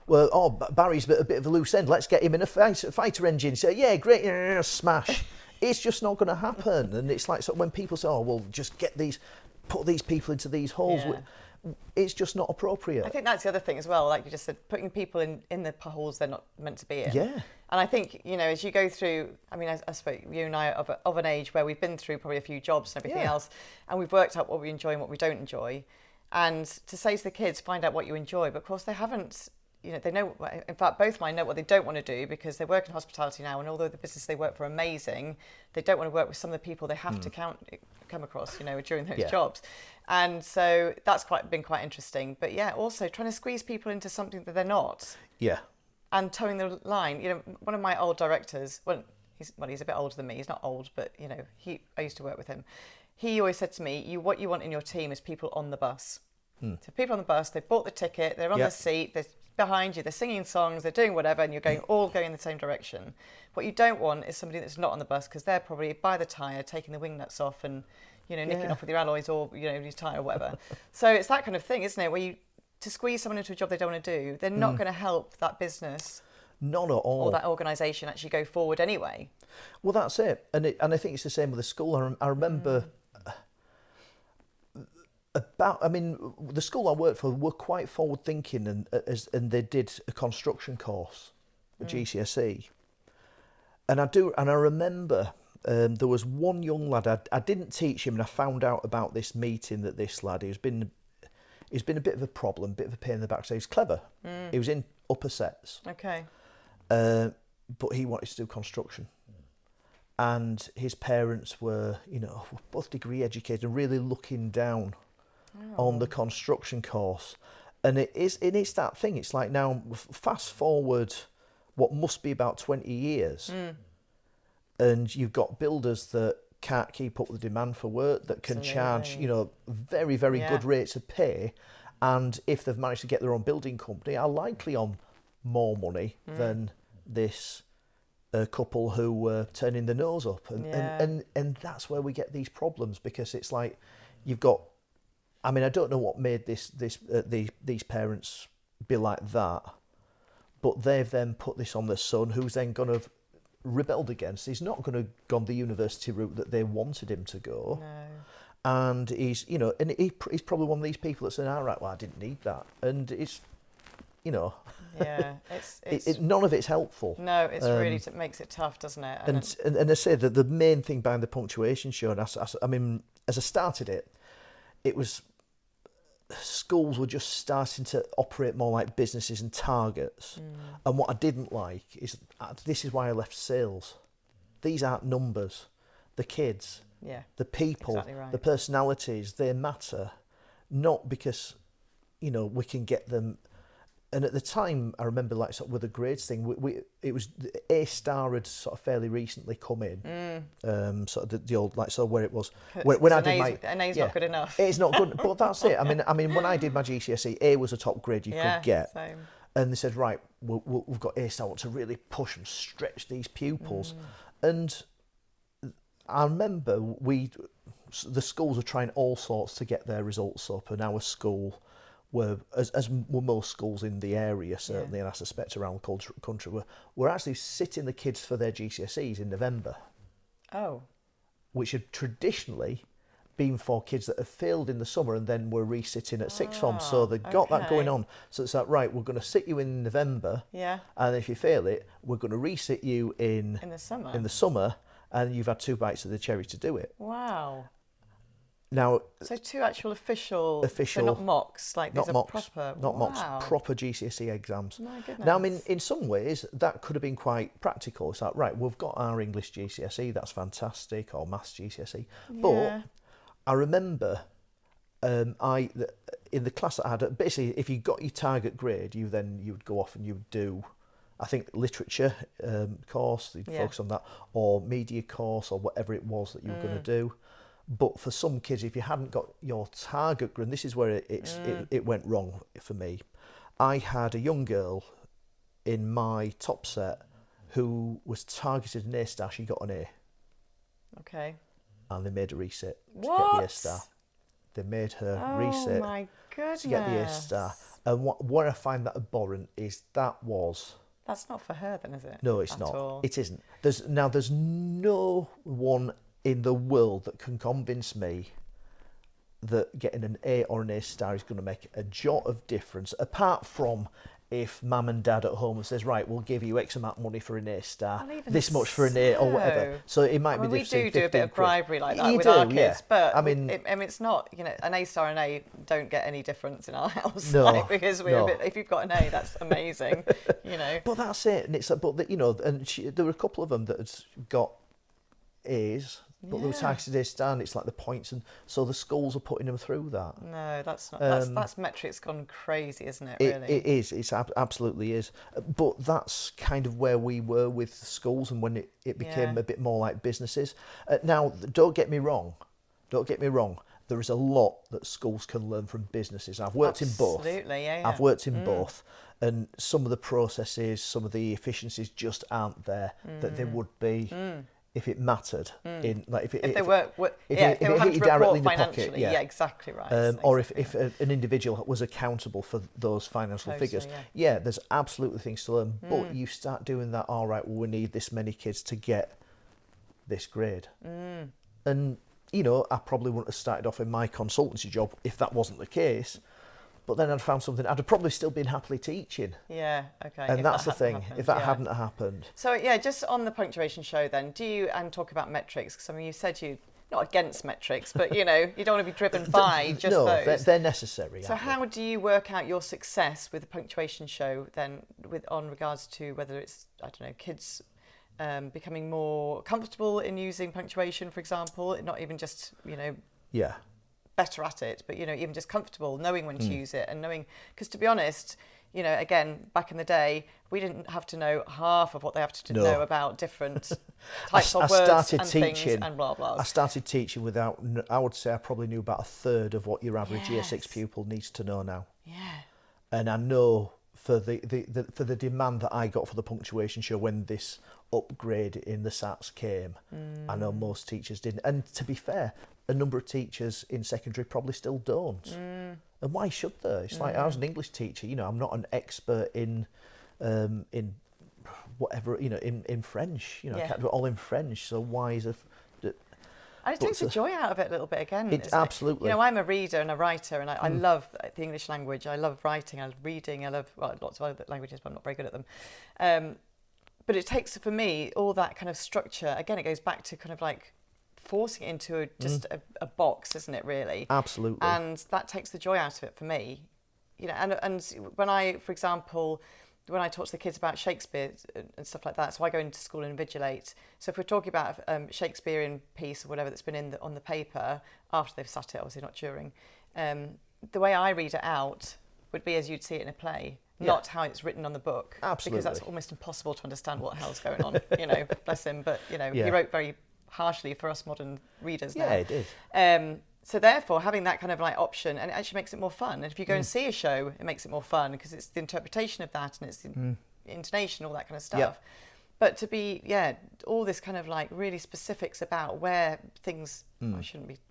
Well, Barry's a bit of a loose end. Let's get him in a fighter engine. So, yeah, great, smash. It's just not going to happen. And it's like, so when people say, oh, well, just put these people into these holes. Yeah. It's just not appropriate. I think that's the other thing as well. Like you just said, putting people in the holes they're not meant to be in. Yeah. And I think, you know, as you go through, I mean, I suppose you and I are of an age where we've been through probably a few jobs and everything else, and we've worked out what we enjoy and what we don't enjoy. And to say to the kids, find out what you enjoy. But of course, they haven't. You know, they know, in fact, both mine know what they don't want to do, because they work in hospitality now, and although the business they work for are amazing, they don't want to work with some of the people they have to come across, you know, during those jobs. And so that's been quite interesting. But yeah, also trying to squeeze people into something that they're not. Yeah. And towing the line. You know, one of my old directors, he's a bit older than me. He's not old, but, you know, I used to work with him. He always said to me, what you want in your team is people on the bus. So people on the bus, they've bought the ticket, they're on the seat, they're behind you, they're singing songs, they're doing whatever, and you're all going in the same direction. What you don't want is somebody that's not on the bus, because they're probably by the tyre taking the wing nuts off and, you know, nicking off with your alloys, or, you know, your tyre or whatever. So it's that kind of thing, isn't it, where to squeeze someone into a job they don't want to do, they're not going to help that business. Not at all. Or that organisation actually go forward anyway. Well, that's it. And I think it's the same with the school. I remember... the school I worked for were quite forward thinking, and they did a construction course, a GCSE. And I remember there was one young lad, I didn't teach him, and I found out about this meeting that this lad, he's been a bit of a problem, a bit of a pain in the back. So he's clever. He was in upper sets. Okay. But he wanted to do construction. And his parents were, you know, both degree educated and really looking down on the construction course. And it's that thing. It's like, now fast forward what must be about 20 years and you've got builders that can't keep up with the demand for work, that can charge, you know, very, very good rates of pay, and if they've managed to get their own building company, are likely on more money than this couple who were turning their nose up. And that's where we get these problems, because it's like, you've got, I mean, I don't know what made these parents be like that, but they've then put this on their son, who's then going to have rebelled against. He's not going to go on the university route that they wanted him to go. No. And he's, you know, and he's probably one of these people that said, all right, well, I didn't need that. And it's, you know, none of it's helpful. No, it's really makes it tough, doesn't it? And I say that the main thing behind the Punctuation Show, and I mean, as I started it, it was schools were just starting to operate more like businesses and targets. And what I didn't like is, this is why I left sales. These aren't numbers. The kids, the people, exactly right. The personalities, they matter. Not because, you know, we can get them. And at the time, I remember, like, sort of with the grades thing, it was A star had sort of fairly recently come in, sort of the old, like, so where it was when I did my an A's not good enough. It's not good, but that's it. I mean, when I did my GCSE, A was a top grade you could get. Same. And they said, right, we've got A star, to really push and stretch these pupils. And I remember the schools were trying all sorts to get their results up, and our school were, as were most schools in the area certainly, and I suspect around the country, were actually sitting the kids for their GCSEs in November. Oh. Which had traditionally been for kids that have failed in the summer and then were resitting at sixth form. So they've got that going on. So it's like, right, we're going to sit you in November. Yeah. And if you fail it, we're going to resit you in the summer, and you've had 2 bites of the cherry to do it. Wow. Now, so 2 actual official, so not mocks, like these are proper. Not mocks, proper GCSE exams. My goodness. Now, I mean, in some ways, that could have been quite practical. It's like, right, we've got our English GCSE, that's fantastic, or Maths GCSE. Yeah. But I remember in the class that I had, basically, if you got your target grade, you would go off and you would do, I think, literature course, you'd focus on that, or media course, or whatever it was that you were going to do. But for some kids, if you hadn't got your target grade, this is where it went wrong for me. I had a young girl in my top set who was targeted an A star. She got an A. Okay. And they made her resit to What? get the A star. They made her resit my goodness. to get the A star. And what I find that abhorrent is that's not for her then, is it? No, it's At not. all. It isn't. There's no one in the world that can convince me that getting an A or an A star is going to make a jot of difference, apart from if mum and dad at home says, right, we'll give you X amount of money for an A star, this much for an A or whatever. So it might be different. We do a bit of bribery like that with our kids, but I mean, it's not, an A star and A don't get any difference in our house. No, because if you've got an A, that's amazing, But that's it, and it's but there were a couple of them that had got A's. But they were targeted A star, and it's like the points, and so the schools are putting them through that. No, that's not. That's metrics gone crazy, isn't it? Really, it is. It absolutely is. But that's kind of where we were with the schools, and when it became a bit more like businesses. Now, don't get me wrong. There is a lot that schools can learn from businesses. I've worked in both. Absolutely, yeah. I've worked in both, and some of the processes, some of the efficiencies just aren't there that they would be. If it mattered, if they hit you directly in the pocket, yeah, exactly right. Or if an individual was accountable for those financial figures, there's absolutely things to learn. But you start doing that, all right, well, we need this many kids to get this grade. And, I probably wouldn't have started off in my consultancy job if that wasn't the case. But then I'd found something, I'd have probably still been happily teaching. Yeah, okay. And that's the thing, if that hadn't happened. So, just on the Punctuation Show then, and talk about metrics, because I mean, you said you're not against metrics, but, you don't want to be driven by just those. No, they're necessary. So how do you work out your success with the Punctuation Show then, on regards to whether it's, I don't know, kids becoming more comfortable in using punctuation, for example, not even just, better at it, but even just comfortable knowing when to use it, and knowing, because to be honest, again, back in the day, we didn't have to know half of what they have to know about different types of words and things and blah blah. I started teaching without, I would say I probably knew about a third of what your average year 6 pupil needs to know now. Yeah. And I know for the demand that I got for the Punctuation Show when this upgrade in the SATs came, I know most teachers didn't. And to be fair, a number of teachers in secondary probably still don't. And why should they? It's like, I was an English teacher, I'm not an expert in whatever, in French, I can't do it all in French, so why is it? And it takes the joy out of it a little bit again. It absolutely. I'm a reader and a writer, and I love the English language. I love writing, I love reading, I love lots of other languages, but I'm not very good at them. But it takes, for me, all that kind of structure. Again, it goes back to kind of like forcing it into just a box, isn't it, really? Absolutely. And that takes the joy out of it for me. And when I, for example, when I talk to the kids about Shakespeare and stuff like that, so I go into school and invigilate. So if we're talking about a Shakespearean piece or whatever that's been on the paper after they've sat it, obviously not during, the way I read it out would be as you'd see it in a play, not how it's written on the book. Absolutely. Because that's almost impossible to understand what the hell's going on, bless him. But, he wrote very harshly for us modern readers now. Yeah, he did. So therefore, having that kind of like option, and it actually makes it more fun. And if you go and see a show, it makes it more fun because it's the interpretation of that and it's the intonation, all that kind of stuff. Yep. But to be, all this kind of like really specifics about where things, I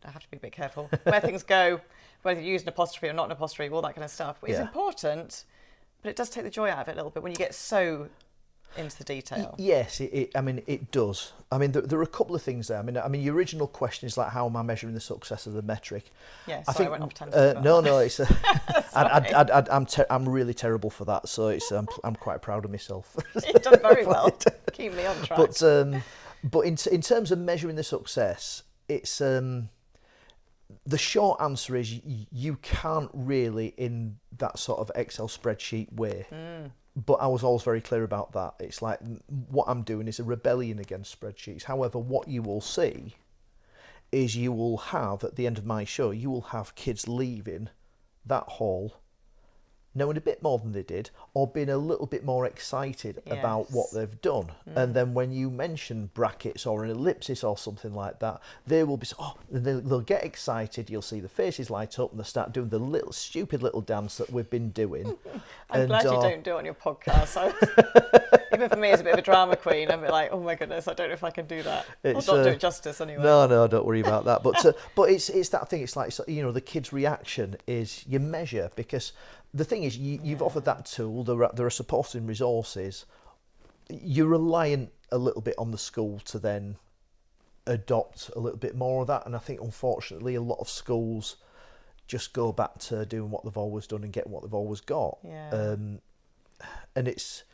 have to be a bit careful, where things go, whether you use an apostrophe or not an apostrophe, all that kind of stuff. It's important, but it does take the joy out of it a little bit when you get so into the detail. Yes, it does. I mean, there are a couple of things there. I mean, your original question is like, how am I measuring the success of the metric? Yeah, I think I went off tangent. no, it's I'm really terrible for that. So I'm quite proud of myself. You've done very well. Keep me on track. But in terms of measuring the success, it's the short answer is you can't really in that sort of Excel spreadsheet way. But I was always very clear about that. It's like what I'm doing is a rebellion against spreadsheets. However, what you will see is you will have, at the end of my show, you will have kids leaving that hall knowing a bit more than they did or being a little bit more excited about what they've done. And then when you mention brackets or an ellipsis or something like that, they will be, they'll get excited. You'll see the faces light up and they'll start doing the little stupid little dance that we've been doing. I'm glad you don't do it on your podcast. Even for me as a bit of a drama queen, I'm a bit like, oh my goodness, I don't know if I can do that. I'll not do it justice anyway. No, don't worry about that. But it's that thing. It's like, the kid's reaction is you measure, because the thing is you've offered that tool. There are supporting resources. You're reliant a little bit on the school to then adopt a little bit more of that. And I think unfortunately a lot of schools just go back to doing what they've always done and getting what they've always got. Yeah. And it's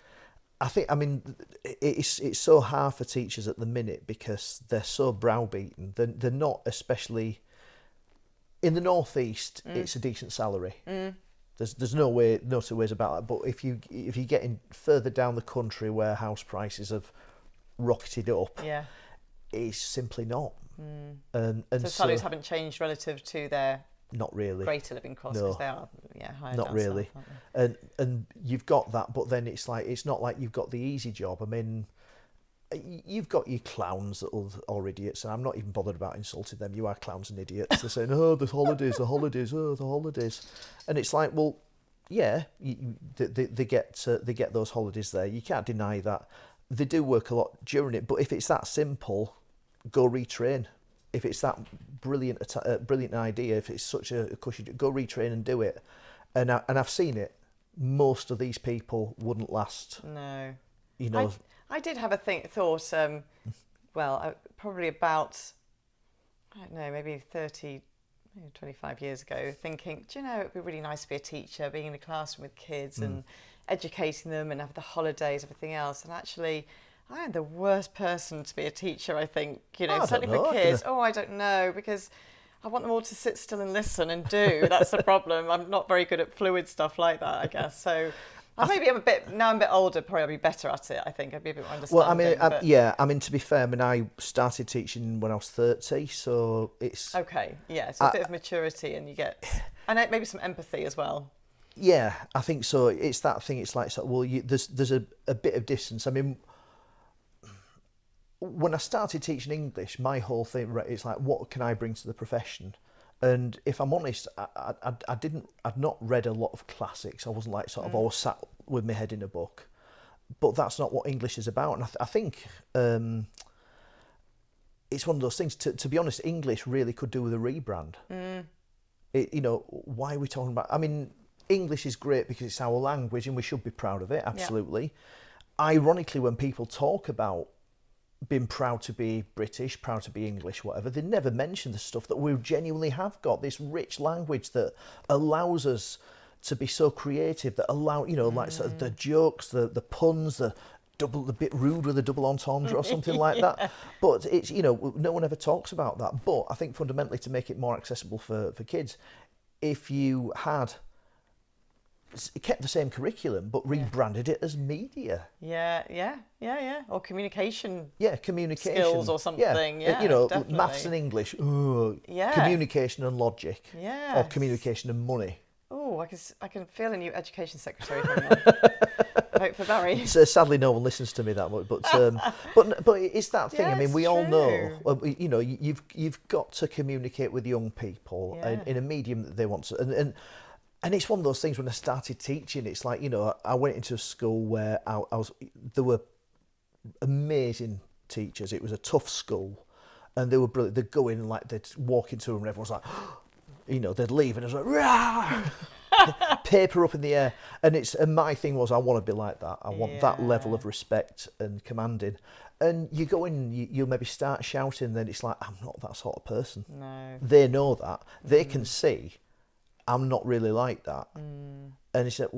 so hard for teachers at the minute because they're so browbeaten. They're not, especially in the northeast. It's a decent salary. There's no two ways about that. But if you get in further down the country where house prices have rocketed up, it's simply not. And so salaries haven't changed relative to their not really greater living costs, because they are higher. Not really. South, aren't they? And you've got that, but then it's not like you've got the easy job. I mean, you've got your clowns or idiots, and I'm not even bothered about insulting them. You are clowns and idiots. They're saying, oh, the holidays, the holidays. And it's like, well, yeah, they get those holidays there. You can't deny that. They do work a lot during it, but if it's that simple, go retrain. If it's that brilliant idea, if it's such a cushy, go retrain and do it. And I've seen it. Most of these people wouldn't last. No. I did have a thought, probably about, I don't know, maybe 30, maybe 25 years ago, thinking, do you know, it'd be really nice to be a teacher, being in a classroom with kids and educating them and have the holidays, everything else. And actually, I am the worst person to be a teacher, I think, certainly for kids. I don't know, because I want them all to sit still and listen and do. That's the problem. I'm not very good at fluid stuff like that, I guess. So I'm a bit older, probably I'll be better at it, I think. I'd be a bit more understanding. Well, to be fair, I started teaching when I was 30, so it's... Okay, yeah, so a bit of maturity and you get... And maybe some empathy as well. Yeah, I think so. It's that thing, it's like, there's a bit of distance. I mean, when I started teaching English, my whole thing, it's like, what can I bring to the profession? And if I'm honest, I'd not read a lot of classics. I wasn't like always sat with my head in a book. But that's not what English is about. And I think it's one of those things, to be honest, English really could do with a rebrand. Why are we talking about... I mean, English is great because it's our language and we should be proud of it, absolutely. Yeah. Ironically, when people talk about being proud to be British, proud to be English, whatever, they never mention the stuff that we genuinely have got, this rich language that allows us to be so creative, that allow, like sort of the jokes, the puns, the bit rude with a double entendre or something like that. But it's, no one ever talks about that. But I think fundamentally, to make it more accessible for kids, if you had kept the same curriculum but rebranded it as media. Yeah. Or communication. Yeah, communication skills or something. Yeah, definitely. Maths and English. Communication and logic. Yeah. Or communication and money. Oh, I can feel a new education secretary coming on. vote for Barrie. So sadly, no one listens to me that much, but it's that thing. Yeah, I mean, it's we all know, true. you know, you've got to communicate with young people in a medium that they want to, and it's one of those things. When I started teaching, it's like, you know, I went into a school where there were amazing teachers. It was a tough school, and they were brilliant. They'd go in and like they'd walk into a room and everyone's like, you know, they'd leave and it was like, rah! Paper up in the air. And my thing was, I want to be like that. I want that level of respect and commanding. And you go in, you'll maybe start shouting, then it's like, I'm not that sort of person. No. They know that. They can see I'm not really like that. And he said,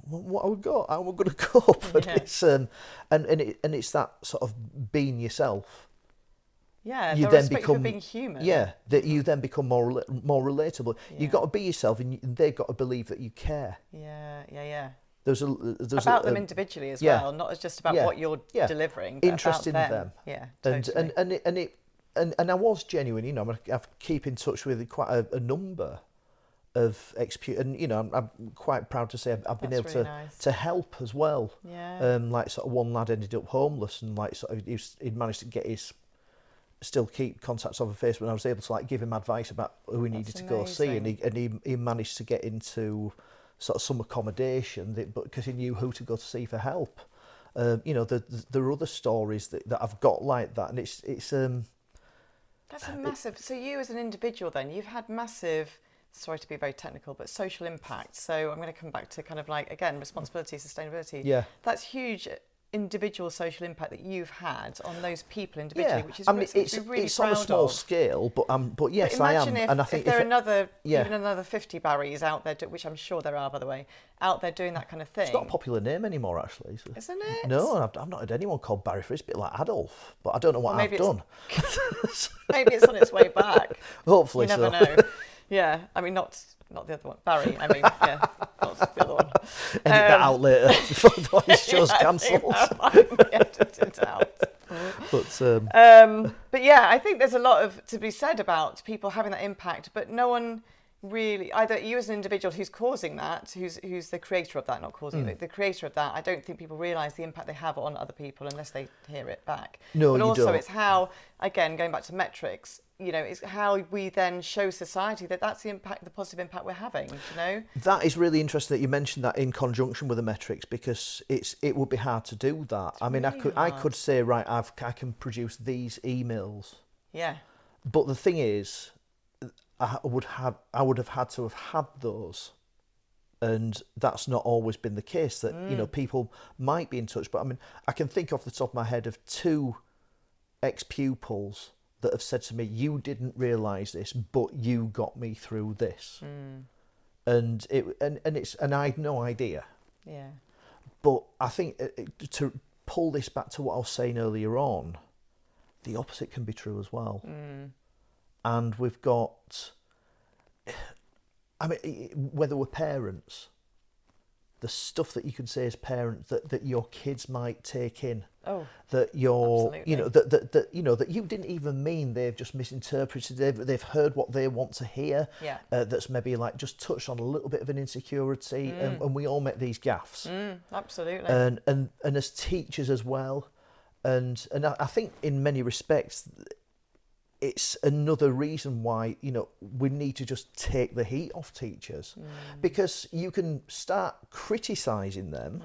what have we got? How am I going to cope? And it's and it's that sort of being yourself. Yeah, you the then respect become for being human. Yeah, that you then become more relatable. Yeah. You've got to be yourself, and they've got to believe that you care. Yeah. There's about them individually as well, not as just about what you're delivering. But interest about in them. Yeah, totally. And I was genuine. You know, I keep in touch with quite a number of and you know, I'm quite proud to say I've been able really nice. to help as well. Yeah. Like sort of one lad ended up homeless, and like sort of he'd managed to get still keep contacts over Facebook, and I was able to like give him advice about who he needed to go see, and he managed to get into sort of some accommodation, but because he knew who to go to see for help. You know, there are other stories that I've got like that, and it's that's a massive. So you as an individual, then you've had massive. Sorry to be very technical, but social impact. So I'm going to come back to kind of like, again, responsibility, sustainability. Yeah, that's huge individual social impact that you've had on those people individually, which is it's on a small scale, but yes, I am. If, and I think if there are even another 50 Barries out there, which I'm sure there are, by the way, out there doing that kind of thing. It's not a popular name anymore, actually. Isn't it? No, I've not heard anyone called Barrie. It's a bit like Adolf, but I don't know what I've done. Maybe it's on its way back. Hopefully, you never know. Yeah, I mean, not the other one. Barrie, I mean, yeah, not the other one. Edit that out later before the show's cancelled. But yeah, I think there's a lot to be said about people having that impact, but no one really, either you as an individual who's causing that, who's the creator of that, not causing it, the creator of that, I don't think people realise the impact they have on other people unless they hear it back. No, but you also don't. It's how, again, going back to metrics, you know, it's how we then show society that that's the impact, the positive impact we're having, you know? That is really interesting that you mentioned that in conjunction with the metrics, because it would be hard to do that. I mean, really I could say, right, I can produce these emails. Yeah. But the thing is, I would have had to have had those, and that's not always been the case. That you know, people might be in touch, but I mean, I can think off the top of my head of 2 ex-pupils that have said to me, "You didn't realise this, but you got me through this," and I had no idea. Yeah. But I think to pull this back to what I was saying earlier on, the opposite can be true as well. And we've got, I mean, whether we're parents, the stuff that you can say as parents that your kids might take in, that you're, absolutely. you know, that you know that you didn't even mean, they've just misinterpreted, they've heard what they want to hear, that's maybe like just touched on a little bit of an insecurity, and we all make these gaffes, absolutely, and as teachers as well, and I think in many respects, it's another reason why, you know, we need to just take the heat off teachers, because you can start criticising them,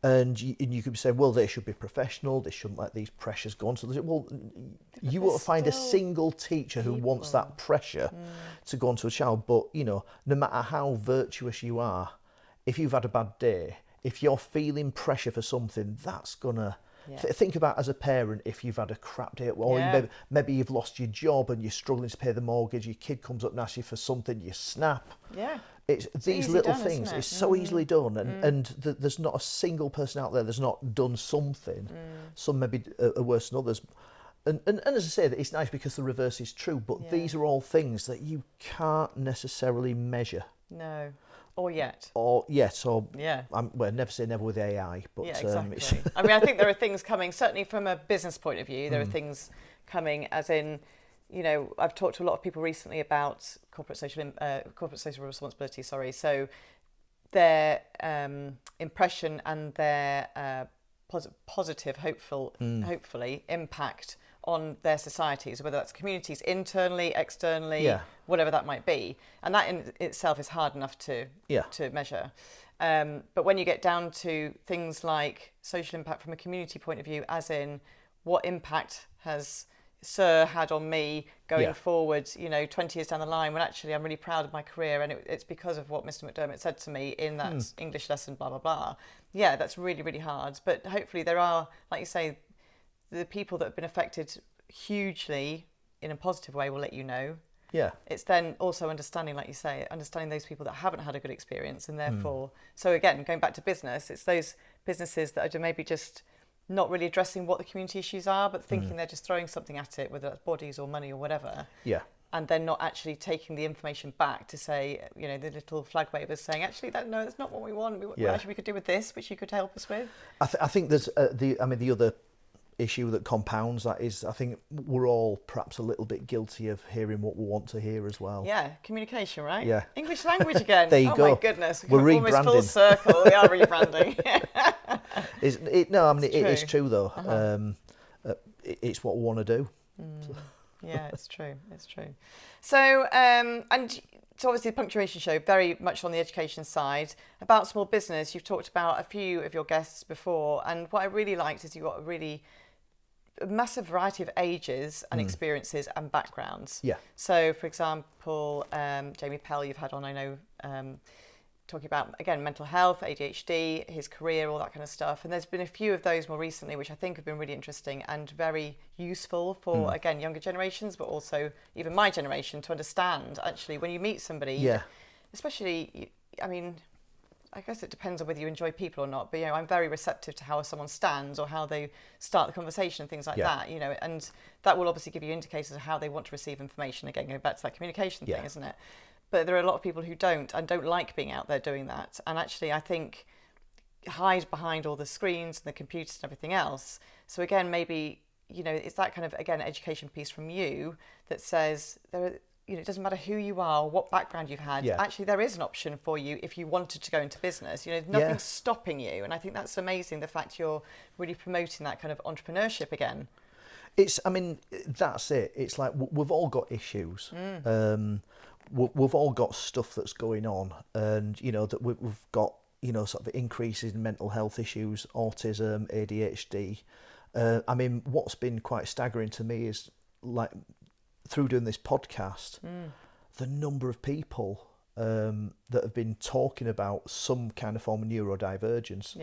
and you could say, well, they should be professional, they shouldn't let these pressures go on. So, well, you won't find a single teacher who wants that pressure to go onto a child. But, you know, no matter how virtuous you are, if you've had a bad day, if you're feeling pressure for something, that's gonna... Think about as a parent, if you've had a crap day, or maybe you've lost your job and you're struggling to pay the mortgage, your kid comes up and asks you for something, you snap. Yeah. It's these little things, it's so easily done, and there's not a single person out there that's not done something. Some maybe are worse than others. And as I say, that it's nice because the reverse is true, but these are all things that you can't necessarily measure. No. Or yet. Well, never say never with AI, but exactly. I mean, I think there are things coming, certainly from a business point of view, there are things coming, as in, you know, I've talked to a lot of people recently about corporate social responsibility. So their impression and their positive, hopefully, impact on their societies, whether that's communities internally, externally, whatever that might be. And that in itself is hard enough to measure. But when you get down to things like social impact from a community point of view, as in what impact has Sir had on me going forward, 20 years down the line, when actually I'm really proud of my career and it's because of what Mr. McDermid said to me in that English lesson, blah, blah, blah. Yeah, that's really, really hard. But hopefully there are, like you say, the people that have been affected hugely in a positive way will let you know. Yeah. It's then also understanding, like you say, understanding those people that haven't had a good experience and therefore, so again, going back to business, it's those businesses that are maybe just not really addressing what the community issues are, but thinking they're just throwing something at it, whether that's bodies or money or whatever. Yeah. And then not actually taking the information back to say, the little flag wavers saying, actually, no, that's not what we want. Actually, we could do with this, which you could help us with. I think there's the other issue that compounds that is, I think we're all perhaps a little bit guilty of hearing what we want to hear as well. Yeah, communication, right? Yeah. English language again. There you go. Oh my goodness. We're almost rebranding. Full circle. We are rebranding. It is true though. It's what we want to do. Yeah, it's true. It's true. So, and so obviously the Punctuation Show, very much on the education side. About small business, you've talked about a few of your guests before, and what I really liked is you've got a massive variety of ages and experiences and backgrounds. Yeah. So, for example, Jamie Pell, you've had on, I know, talking about, again, mental health, ADHD, his career, all that kind of stuff. And there's been a few of those more recently, which I think have been really interesting and very useful for, again, younger generations, but also even my generation to understand, actually, when you meet somebody, especially, I mean, I guess it depends on whether you enjoy people or not, but, I'm very receptive to how someone stands or how they start the conversation and things like that, and that will obviously give you indicators of how they want to receive information. Again, going back to that communication thing, isn't it? But there are a lot of people who don't like being out there doing that. And actually, I think hide behind all the screens and the computers and everything else. So again, maybe, it's that kind of, again, education piece from you that says it doesn't matter who you are, what background you've had. Yeah. Actually, there is an option for you if you wanted to go into business. Nothing's stopping you. And I think that's amazing, the fact you're really promoting that kind of entrepreneurship again. That's it. It's like we've all got issues. We've all got stuff that's going on, and that we've got sort of increases in mental health issues, autism, ADHD. What's been quite staggering to me is, like, through doing this podcast, the number of people that have been talking about some kind of form of neurodivergence,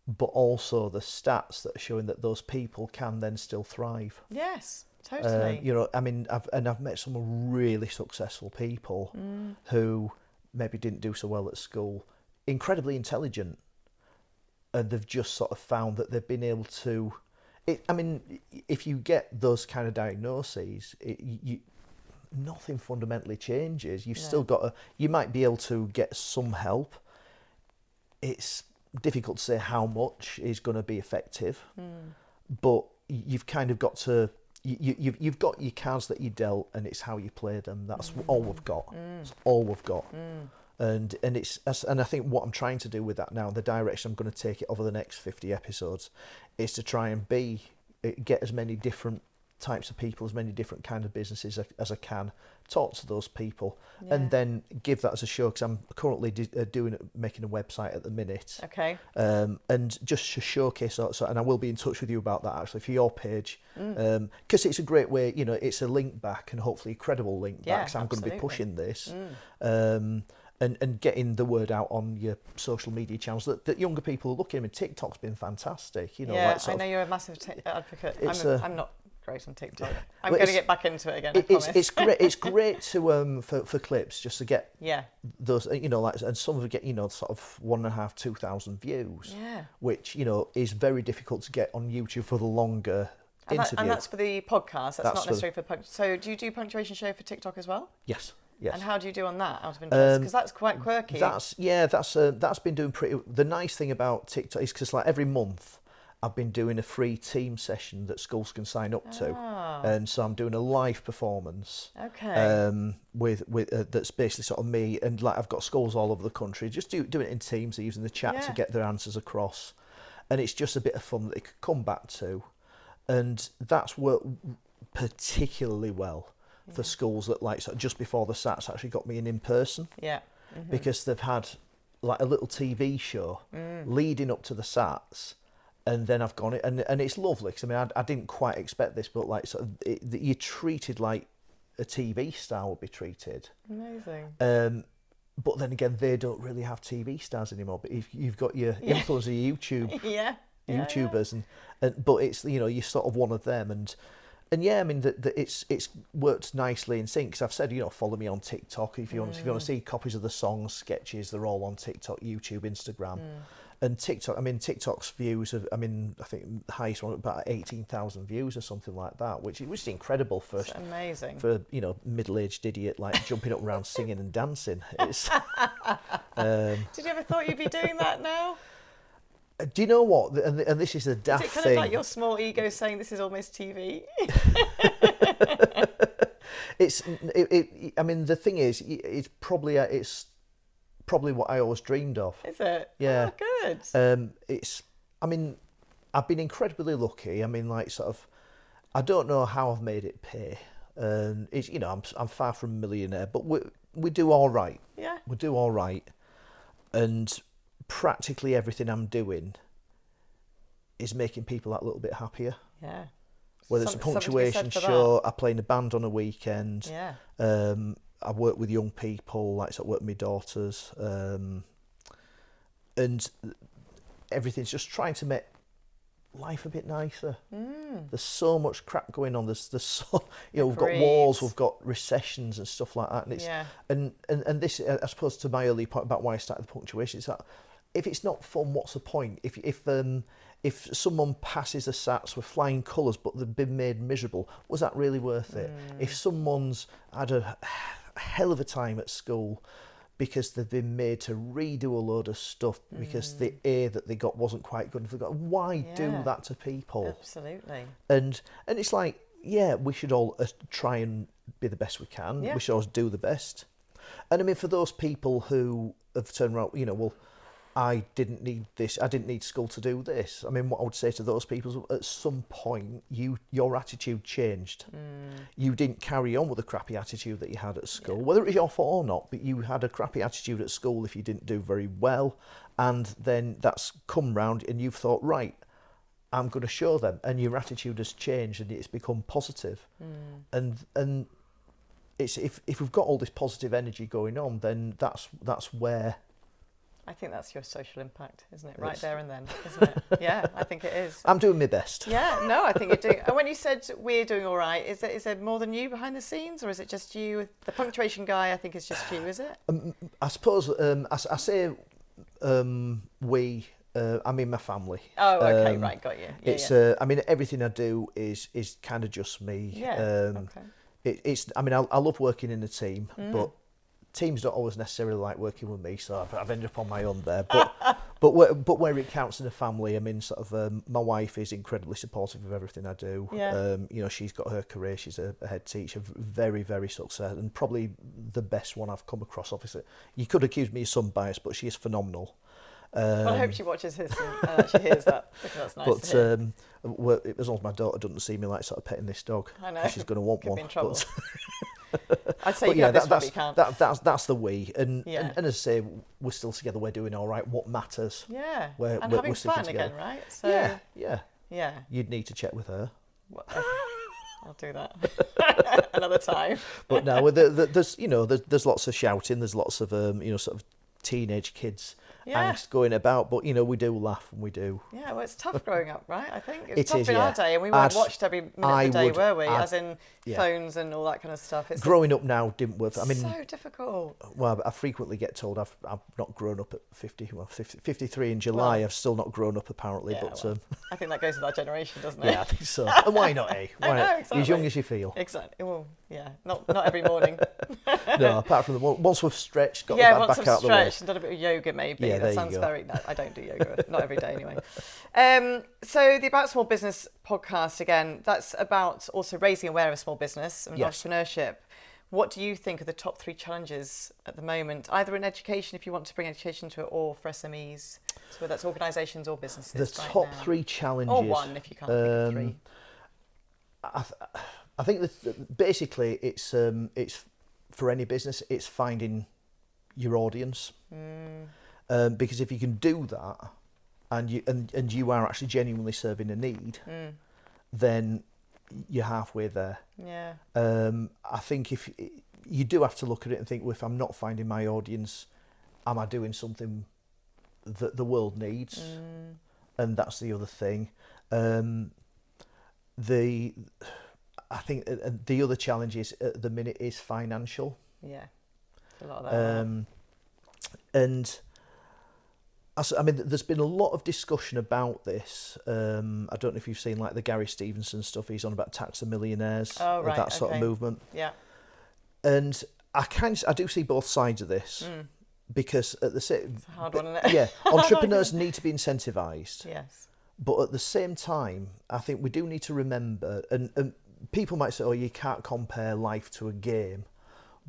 but also the stats that are showing that those people can then still thrive. Yes. Totally. I've met some really successful people who maybe didn't do so well at school, incredibly intelligent, and they've just sort of found that they've been able to. If you get those kind of diagnoses, nothing fundamentally changes. You've still got you might be able to get some help. It's difficult to say how much is going to be effective, but you've kind of got to. You've got your cards that you dealt, and it's how you play them. That's all we've got. It's all we've got. And I think what I'm trying to do with that now, the direction I'm going to take it over the next 50 episodes, is to try and get as many different types of people, as many different kind of businesses as I can, talk to those people, and then give that as a show, because I'm currently making a website at the minute. Okay. And just to showcase, and I will be in touch with you about that actually for your page, because it's a great way, it's a link back, and hopefully a credible link back, because I'm going to be pushing this. And getting the word out on your social media channels that younger people are looking at. TikTok's been fantastic. I know you're a massive advocate. I'm not great on TikTok. I'm going to get back into it again. I promise. It's great. It's great to for clips just to get those. And some of them get sort of 1,500, 2,000 views. Yeah. Which is very difficult to get on YouTube for the longer. And that's for the podcast. That's not necessarily for So do you do Punctuation Show for TikTok as well? Yes. Yes. And how do you do on that, out of interest? Because that's quite quirky. That's been doing pretty. The nice thing about TikTok is because, like, every month I've been doing a free team session that schools can sign up to, Ah. and so I'm doing a live performance. Okay. With that's basically sort of me, and like I've got schools all over the country just doing it in teams. They're using the chat to Yeah. get their answers across, and it's just a bit of fun that they could come back to, and that's worked particularly well for schools that like sort of just before the SATs actually got me in person. Yeah. Because they've had like a little TV show leading up to the SATs, and then I've gone it, and it's lovely because I mean I didn't quite expect this, but like sort of you're treated like a TV star would be treated. Amazing. But then again, they don't really have TV stars anymore. But if you've got your influencer YouTube Yeah. YouTubers, and but it's you're sort of one of them, and yeah, I mean it's worked nicely in sync. Cause I've said follow me on TikTok if you want to see copies of the songs, sketches. They're all on TikTok, YouTube, Instagram, and TikTok. I mean TikTok's views I think the highest one about 18,000 views or something like that, which is incredible for It's amazing. for middle-aged idiot like jumping up around singing and dancing. It's Did you ever thought you'd be doing that now? do you know what? And this is the Is daft it kind thing. of like your small ego saying this is almost TV? I mean, the thing is, it's probably what I always dreamed of. Is it? Yeah. Oh, good. I mean, I've been incredibly lucky. I mean, like sort of, I don't know how I've made it pay. It's I'm far from a millionaire, but we do all right. Yeah. We do all right, and practically everything I'm doing is making people that little bit happier. Yeah. Whether it's a punctuation show, I play in a band on a weekend. Yeah. I work with young people, like I work with my daughters, and everything's just trying to make life a bit nicer. There's so much crap going on. There's so we've got wars, we've got recessions and stuff like that, and it's and this I suppose to my early point about why I started the punctuation is that if it's not fun, what's the point? If someone passes the SATs with flying colours but they've been made miserable, was that really worth it? If someone's had a hell of a time at school because they've been made to redo a load of stuff because the A that they got wasn't quite good enough, why do that to people? Absolutely. And it's like, yeah, we should all try and be the best we can. Yeah. We should always do the best. And I mean, for those people who have turned around, well, I didn't need this. I didn't need school to do this. I mean, what I would say to those people is at some point, your attitude changed. You didn't carry on with the crappy attitude that you had at school, whether it was your fault or not, but you had a crappy attitude at school if you didn't do very well. And then that's come round and you've thought, right, I'm going to show them. And your attitude has changed and it's become positive. And it's if we've got all this positive energy going on, then that's where... I think that's your social impact, isn't it? Right there and then, isn't it? Yeah, I think it is. I'm doing my best. Yeah, no, I think you're doing... And when you said we're doing all right, is there more than you behind the scenes, or is it just you? The punctuation guy, I think, is just you, is it? I suppose I say we... I mean my family. Oh, okay, right, got you. Yeah, it's yeah. I mean everything I do is kind of just me. Yeah, okay. I mean I love working in a team, but teams don't always necessarily like working with me, so I've ended up on my own there. But where it counts in a family, I mean sort of my wife is incredibly supportive of everything I do. Yeah. She's got her career. She's a head teacher, very very successful, and probably the best one I've come across. Obviously, you could accuse me of some bias, but she is phenomenal. Well, I hope she watches this and actually hears that, because that's nice to hear. Well, as long as my daughter doesn't see me like sort of petting this dog, I know. she's going to want Could one. be in trouble. But, I'd say but you yeah, have this one, but you can't. that's the we, and Yeah. and as I say, we're still together. We're doing all right. What matters? Yeah, We're and we're having sticking fun together. again, right? So, Yeah. You'd need to check with her. Well, I'll do that another time. But no, there's lots of shouting. There's lots of sort of teenage kids angst going about. But we do laugh and we do. Yeah, well, it's tough growing up, right? I think it was It tough is, in our yeah. day, and we weren't watched every minute of the day, were we? As in phones and all that kind of stuff. It's growing up now didn't work. I mean, so difficult. Well, I frequently get told I've not grown up at 50. Well, 53 in July. Well, I've still not grown up apparently. Yeah, but well, I think that goes with our generation, doesn't it? yeah, I think so. And why not? I Why know, not? exactly. You're as young as you feel. Exactly. Well, yeah, not every morning. No, apart from once we've stretched, got Yeah, the once back I've out the way. stretched and done a bit of yoga, maybe. Yeah, That sounds go. very. No, I don't do yoga, not every day anyway. So the About Small Business podcast, again, that's about also raising awareness of small business and entrepreneurship. What do you think are the top 3 challenges at the moment, either in education, if you want to bring education to it, or for SMEs, so whether that's organisations or businesses? The top 3 challenges, or one, if you can't think of 3. I think that basically it's for any business, it's finding your audience, because if you can do that, and you are actually genuinely serving a need, then you're halfway there. Yeah. I think if you do have to look at it and think, well, if I'm not finding my audience, am I doing something that the world needs? And that's the other thing. I think the other challenge is at the minute is financial. Yeah, a lot of that. And I mean, there's been a lot of discussion about this. I don't know if you've seen like the Gary Stevenson stuff. He's on about tax the millionaires, that sort of movement. Yeah. And I do see both sides of this, because at the same, it's a hard one, isn't it? Yeah, entrepreneurs need to be incentivised. Yes. But at the same time, I think we do need to remember, and people might say, oh, you can't compare life to a game,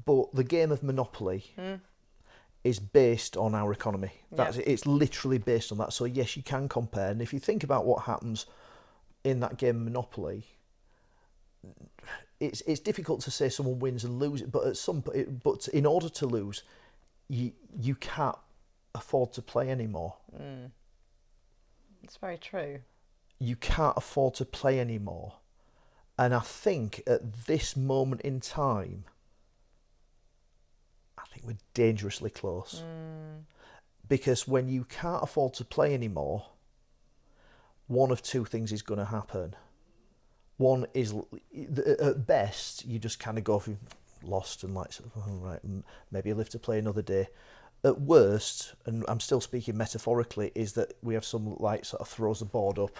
but the game of Monopoly is based on our economy. It's literally based on that. So yes, you can compare. And if you think about what happens in that game of Monopoly, it's difficult to say someone wins and loses, but but in order to lose, you can't afford to play anymore. It's very true. You can't afford to play anymore. And I think at this moment in time, I think we're dangerously close. Because when you can't afford to play anymore, one of 2 things is going to happen. One is, at best, you just kind of go through lost and like, oh, right, maybe you live to play another day. At worst, and I'm still speaking metaphorically, is that we have some like sort of throws the board up,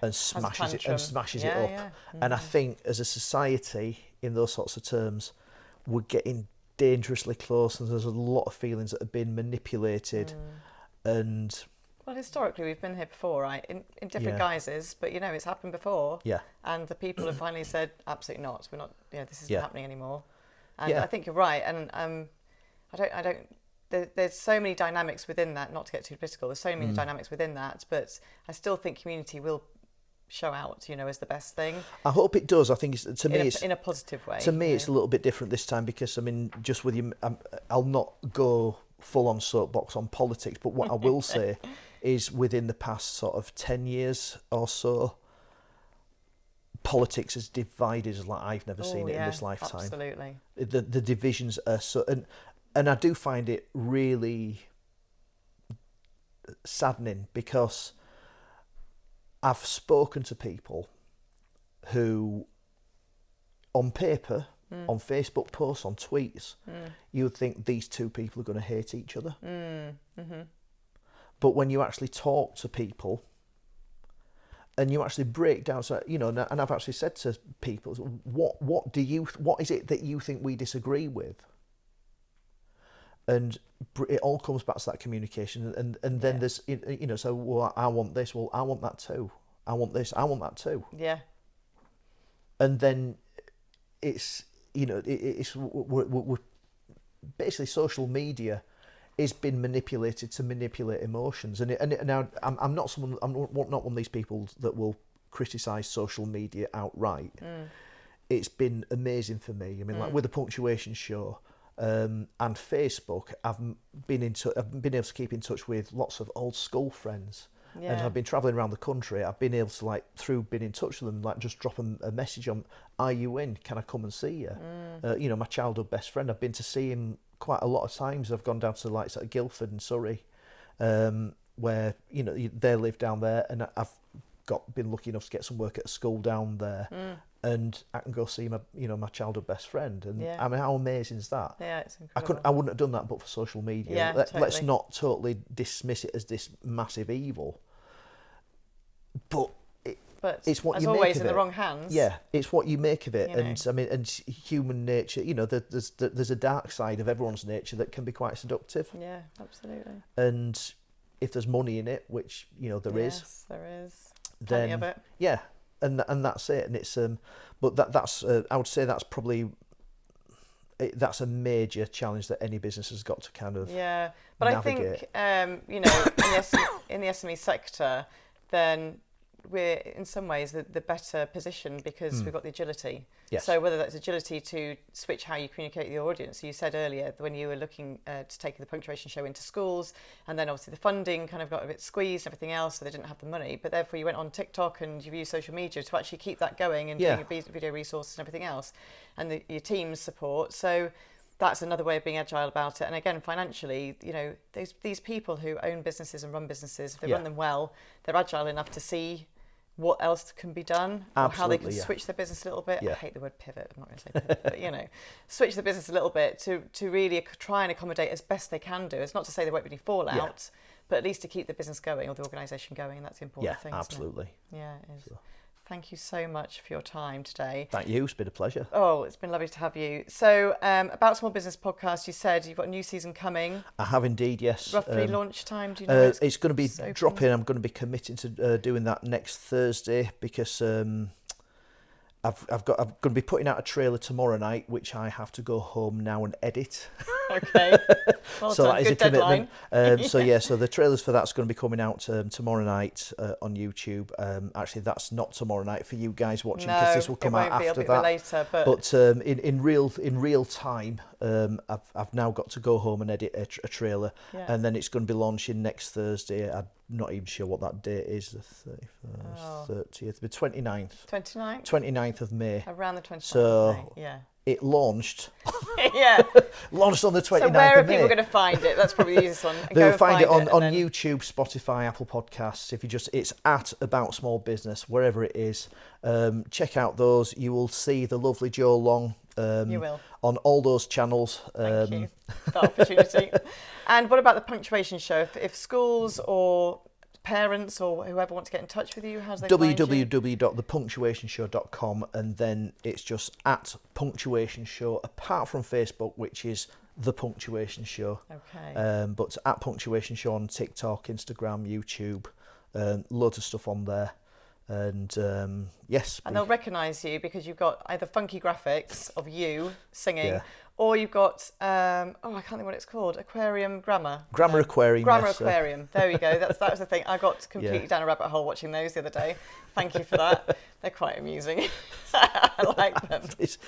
and smashes it up. Yeah. And I think as a society, in those sorts of terms, we're getting dangerously close, and there's a lot of feelings that have been manipulated. And well, historically, we've been here before, right? In different guises, but it's happened before. Yeah. And the people have finally said, absolutely not. We're not. This isn't happening anymore. And Yeah. I think you're right. And I don't. There's so many dynamics within that. Not to get too political. There's so many dynamics within that, but I still think community will show out, as the best thing. I hope it does. I think in a positive way. To me, it's a little bit different this time because, I mean, just with you, I'll not go full on soapbox on politics, but what I will say is within the past sort of 10 years or so, politics has divided as like I've never seen it in this lifetime. Absolutely. The divisions are so, and I do find it really saddening because I've spoken to people who, on paper, on Facebook posts, on tweets, you would think these 2 people are going to hate each other. But when you actually talk to people and you actually break down, so and I've actually said to people, what is it that you think we disagree with? And it all comes back to that communication, and then there's so, well, I want this, well, I want that too, I want this, I want that too. Yeah. And then it's we're basically social media is been manipulated to manipulate emotions, and now I'm not one of these people that will criticise social media outright. It's been amazing for me. I mean, like with the Punctuation Show. And Facebook, I've been able to keep in touch with lots of old school friends, and I've been travelling around the country. I've been able to through being in touch with them, just drop them a message on, "Are you in? Can I come and see you?" My childhood best friend. I've been to see him quite a lot of times. I've gone down to sort of Guildford and Surrey, where they live down there, and I've been lucky enough to get some work at a school down there. And I can go see my childhood best friend, and I mean, how amazing is that? Yeah, it's incredible. I wouldn't have done that but for social media. Yeah, Let's not totally dismiss it as this massive evil, but But it's what as you make always, of in the it. wrong hands. Yeah, it's what you make of it, You know. and I mean, and human nature. You know, there's a dark side of everyone's nature that can be quite seductive. Yeah, absolutely. And if there's money in it, which there is, Yes, there is. then Plenty of it. yeah, and that's it. And it's but that's I would say that's probably. That's a major challenge that any business has got to kind of but navigate. I think in the SME sector, then we're in some ways the better position because we've got the agility. Yes. So whether that's agility to switch how you communicate with the audience. You said earlier when you were looking to take the Punctuation Show into schools, and then obviously the funding kind of got a bit squeezed and everything else, so they didn't have the money. But therefore you went on TikTok and you used social media to actually keep that going and doing your video resources and everything else, and your team's support. So that's another way of being agile about it. And again, financially, these people who own businesses and run businesses, if they run them well, they're agile enough to see what else can be done, or how they can switch their business a little bit. I hate the word pivot. I'm not going to say pivot, but switch the business a little bit to really try and accommodate as best they can do. It's not to say there won't be any fallout, but at least to keep the business going or the organisation going, and that's the important thing. Yeah, absolutely. Yeah, it is. So. Thank you so much for your time today. Thank you. It's been a pleasure. Oh, it's been lovely to have you. So, About Small Business podcast, you said you've got a new season coming. I have indeed, yes. Roughly launch time, do you know? It's going to be dropping. I'm going to be committing to doing that next Thursday because I'm going to be putting out a trailer tomorrow night, which I have to go home now and edit. Okay. Well so done. that is Good a commitment. deadline. So the trailers for that's going to be coming out tomorrow night on YouTube. Actually, that's not tomorrow night for you guys watching because this will come out after that. Later, but in real time, I've now got to go home and edit a trailer, and then it's going to be launching next Thursday. I'm not even sure what that date is. The 31st, 30th, the 29th. 29th. 29th of May. Around the 29th So of May. Yeah. It launched. Launched on the 29th So where are of May. people going to find it? That's probably the easiest one. They'll find it on YouTube, Spotify, Apple Podcasts. If you it's at About Small Business, wherever it is. Check out those. You will see the lovely Jo Long. You will. On all those channels. Thank you for that opportunity. And what about the Punctuation Show? If schools or parents or whoever want to get in touch with you, how do they find you? www.thepunctuationshow.com, and then it's just at Punctuation Show, apart from Facebook, which is The Punctuation Show. Okay. But at Punctuation Show on TikTok, Instagram, YouTube, loads of stuff on there. And yes. And they'll recognise you because you've got either funky graphics of you singing, or you've got, I can't think what it's called, aquarium grammar. Grammar aquarium. Grammar aquarium. There we go. That was the thing. I got completely down a rabbit hole watching those the other day. Thank you for that. They're quite amusing. I like them. It's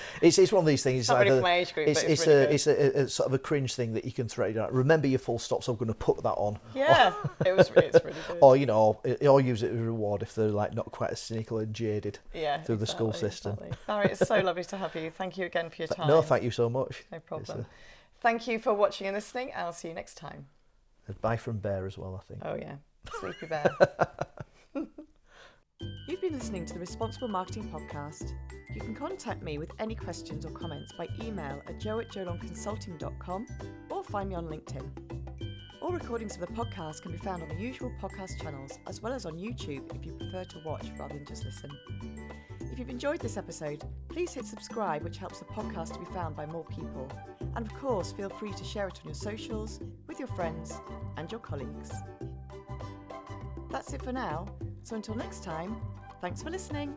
one of these things. It's not really for my age group, but it's really good. It's a sort of a cringe thing that you can throw. Remember your full stops. I'm going to put that on. Yeah, it's really good. Or or use it as a reward if they're like not quite as cynical and jaded through the school system. Exactly. Barry, it's so lovely to have you. Thank you again for your time. No, thank you so much. No problem. Thank you for watching and listening. I'll see you next time. Bye from Bear as well, I think. Oh yeah, Sleepy Bear. You've been listening to the Responsible Marketing Podcast. You can contact me with any questions or comments by email at joe@jolongconsulting.com or find me on LinkedIn. All recordings of the podcast can be found on the usual podcast channels as well as on YouTube if you prefer to watch rather than just listen. If you've enjoyed this episode, please hit subscribe, which helps the podcast to be found by more people. And of course, feel free to share it on your socials, with your friends and your colleagues. That's it for now. So until next time, thanks for listening.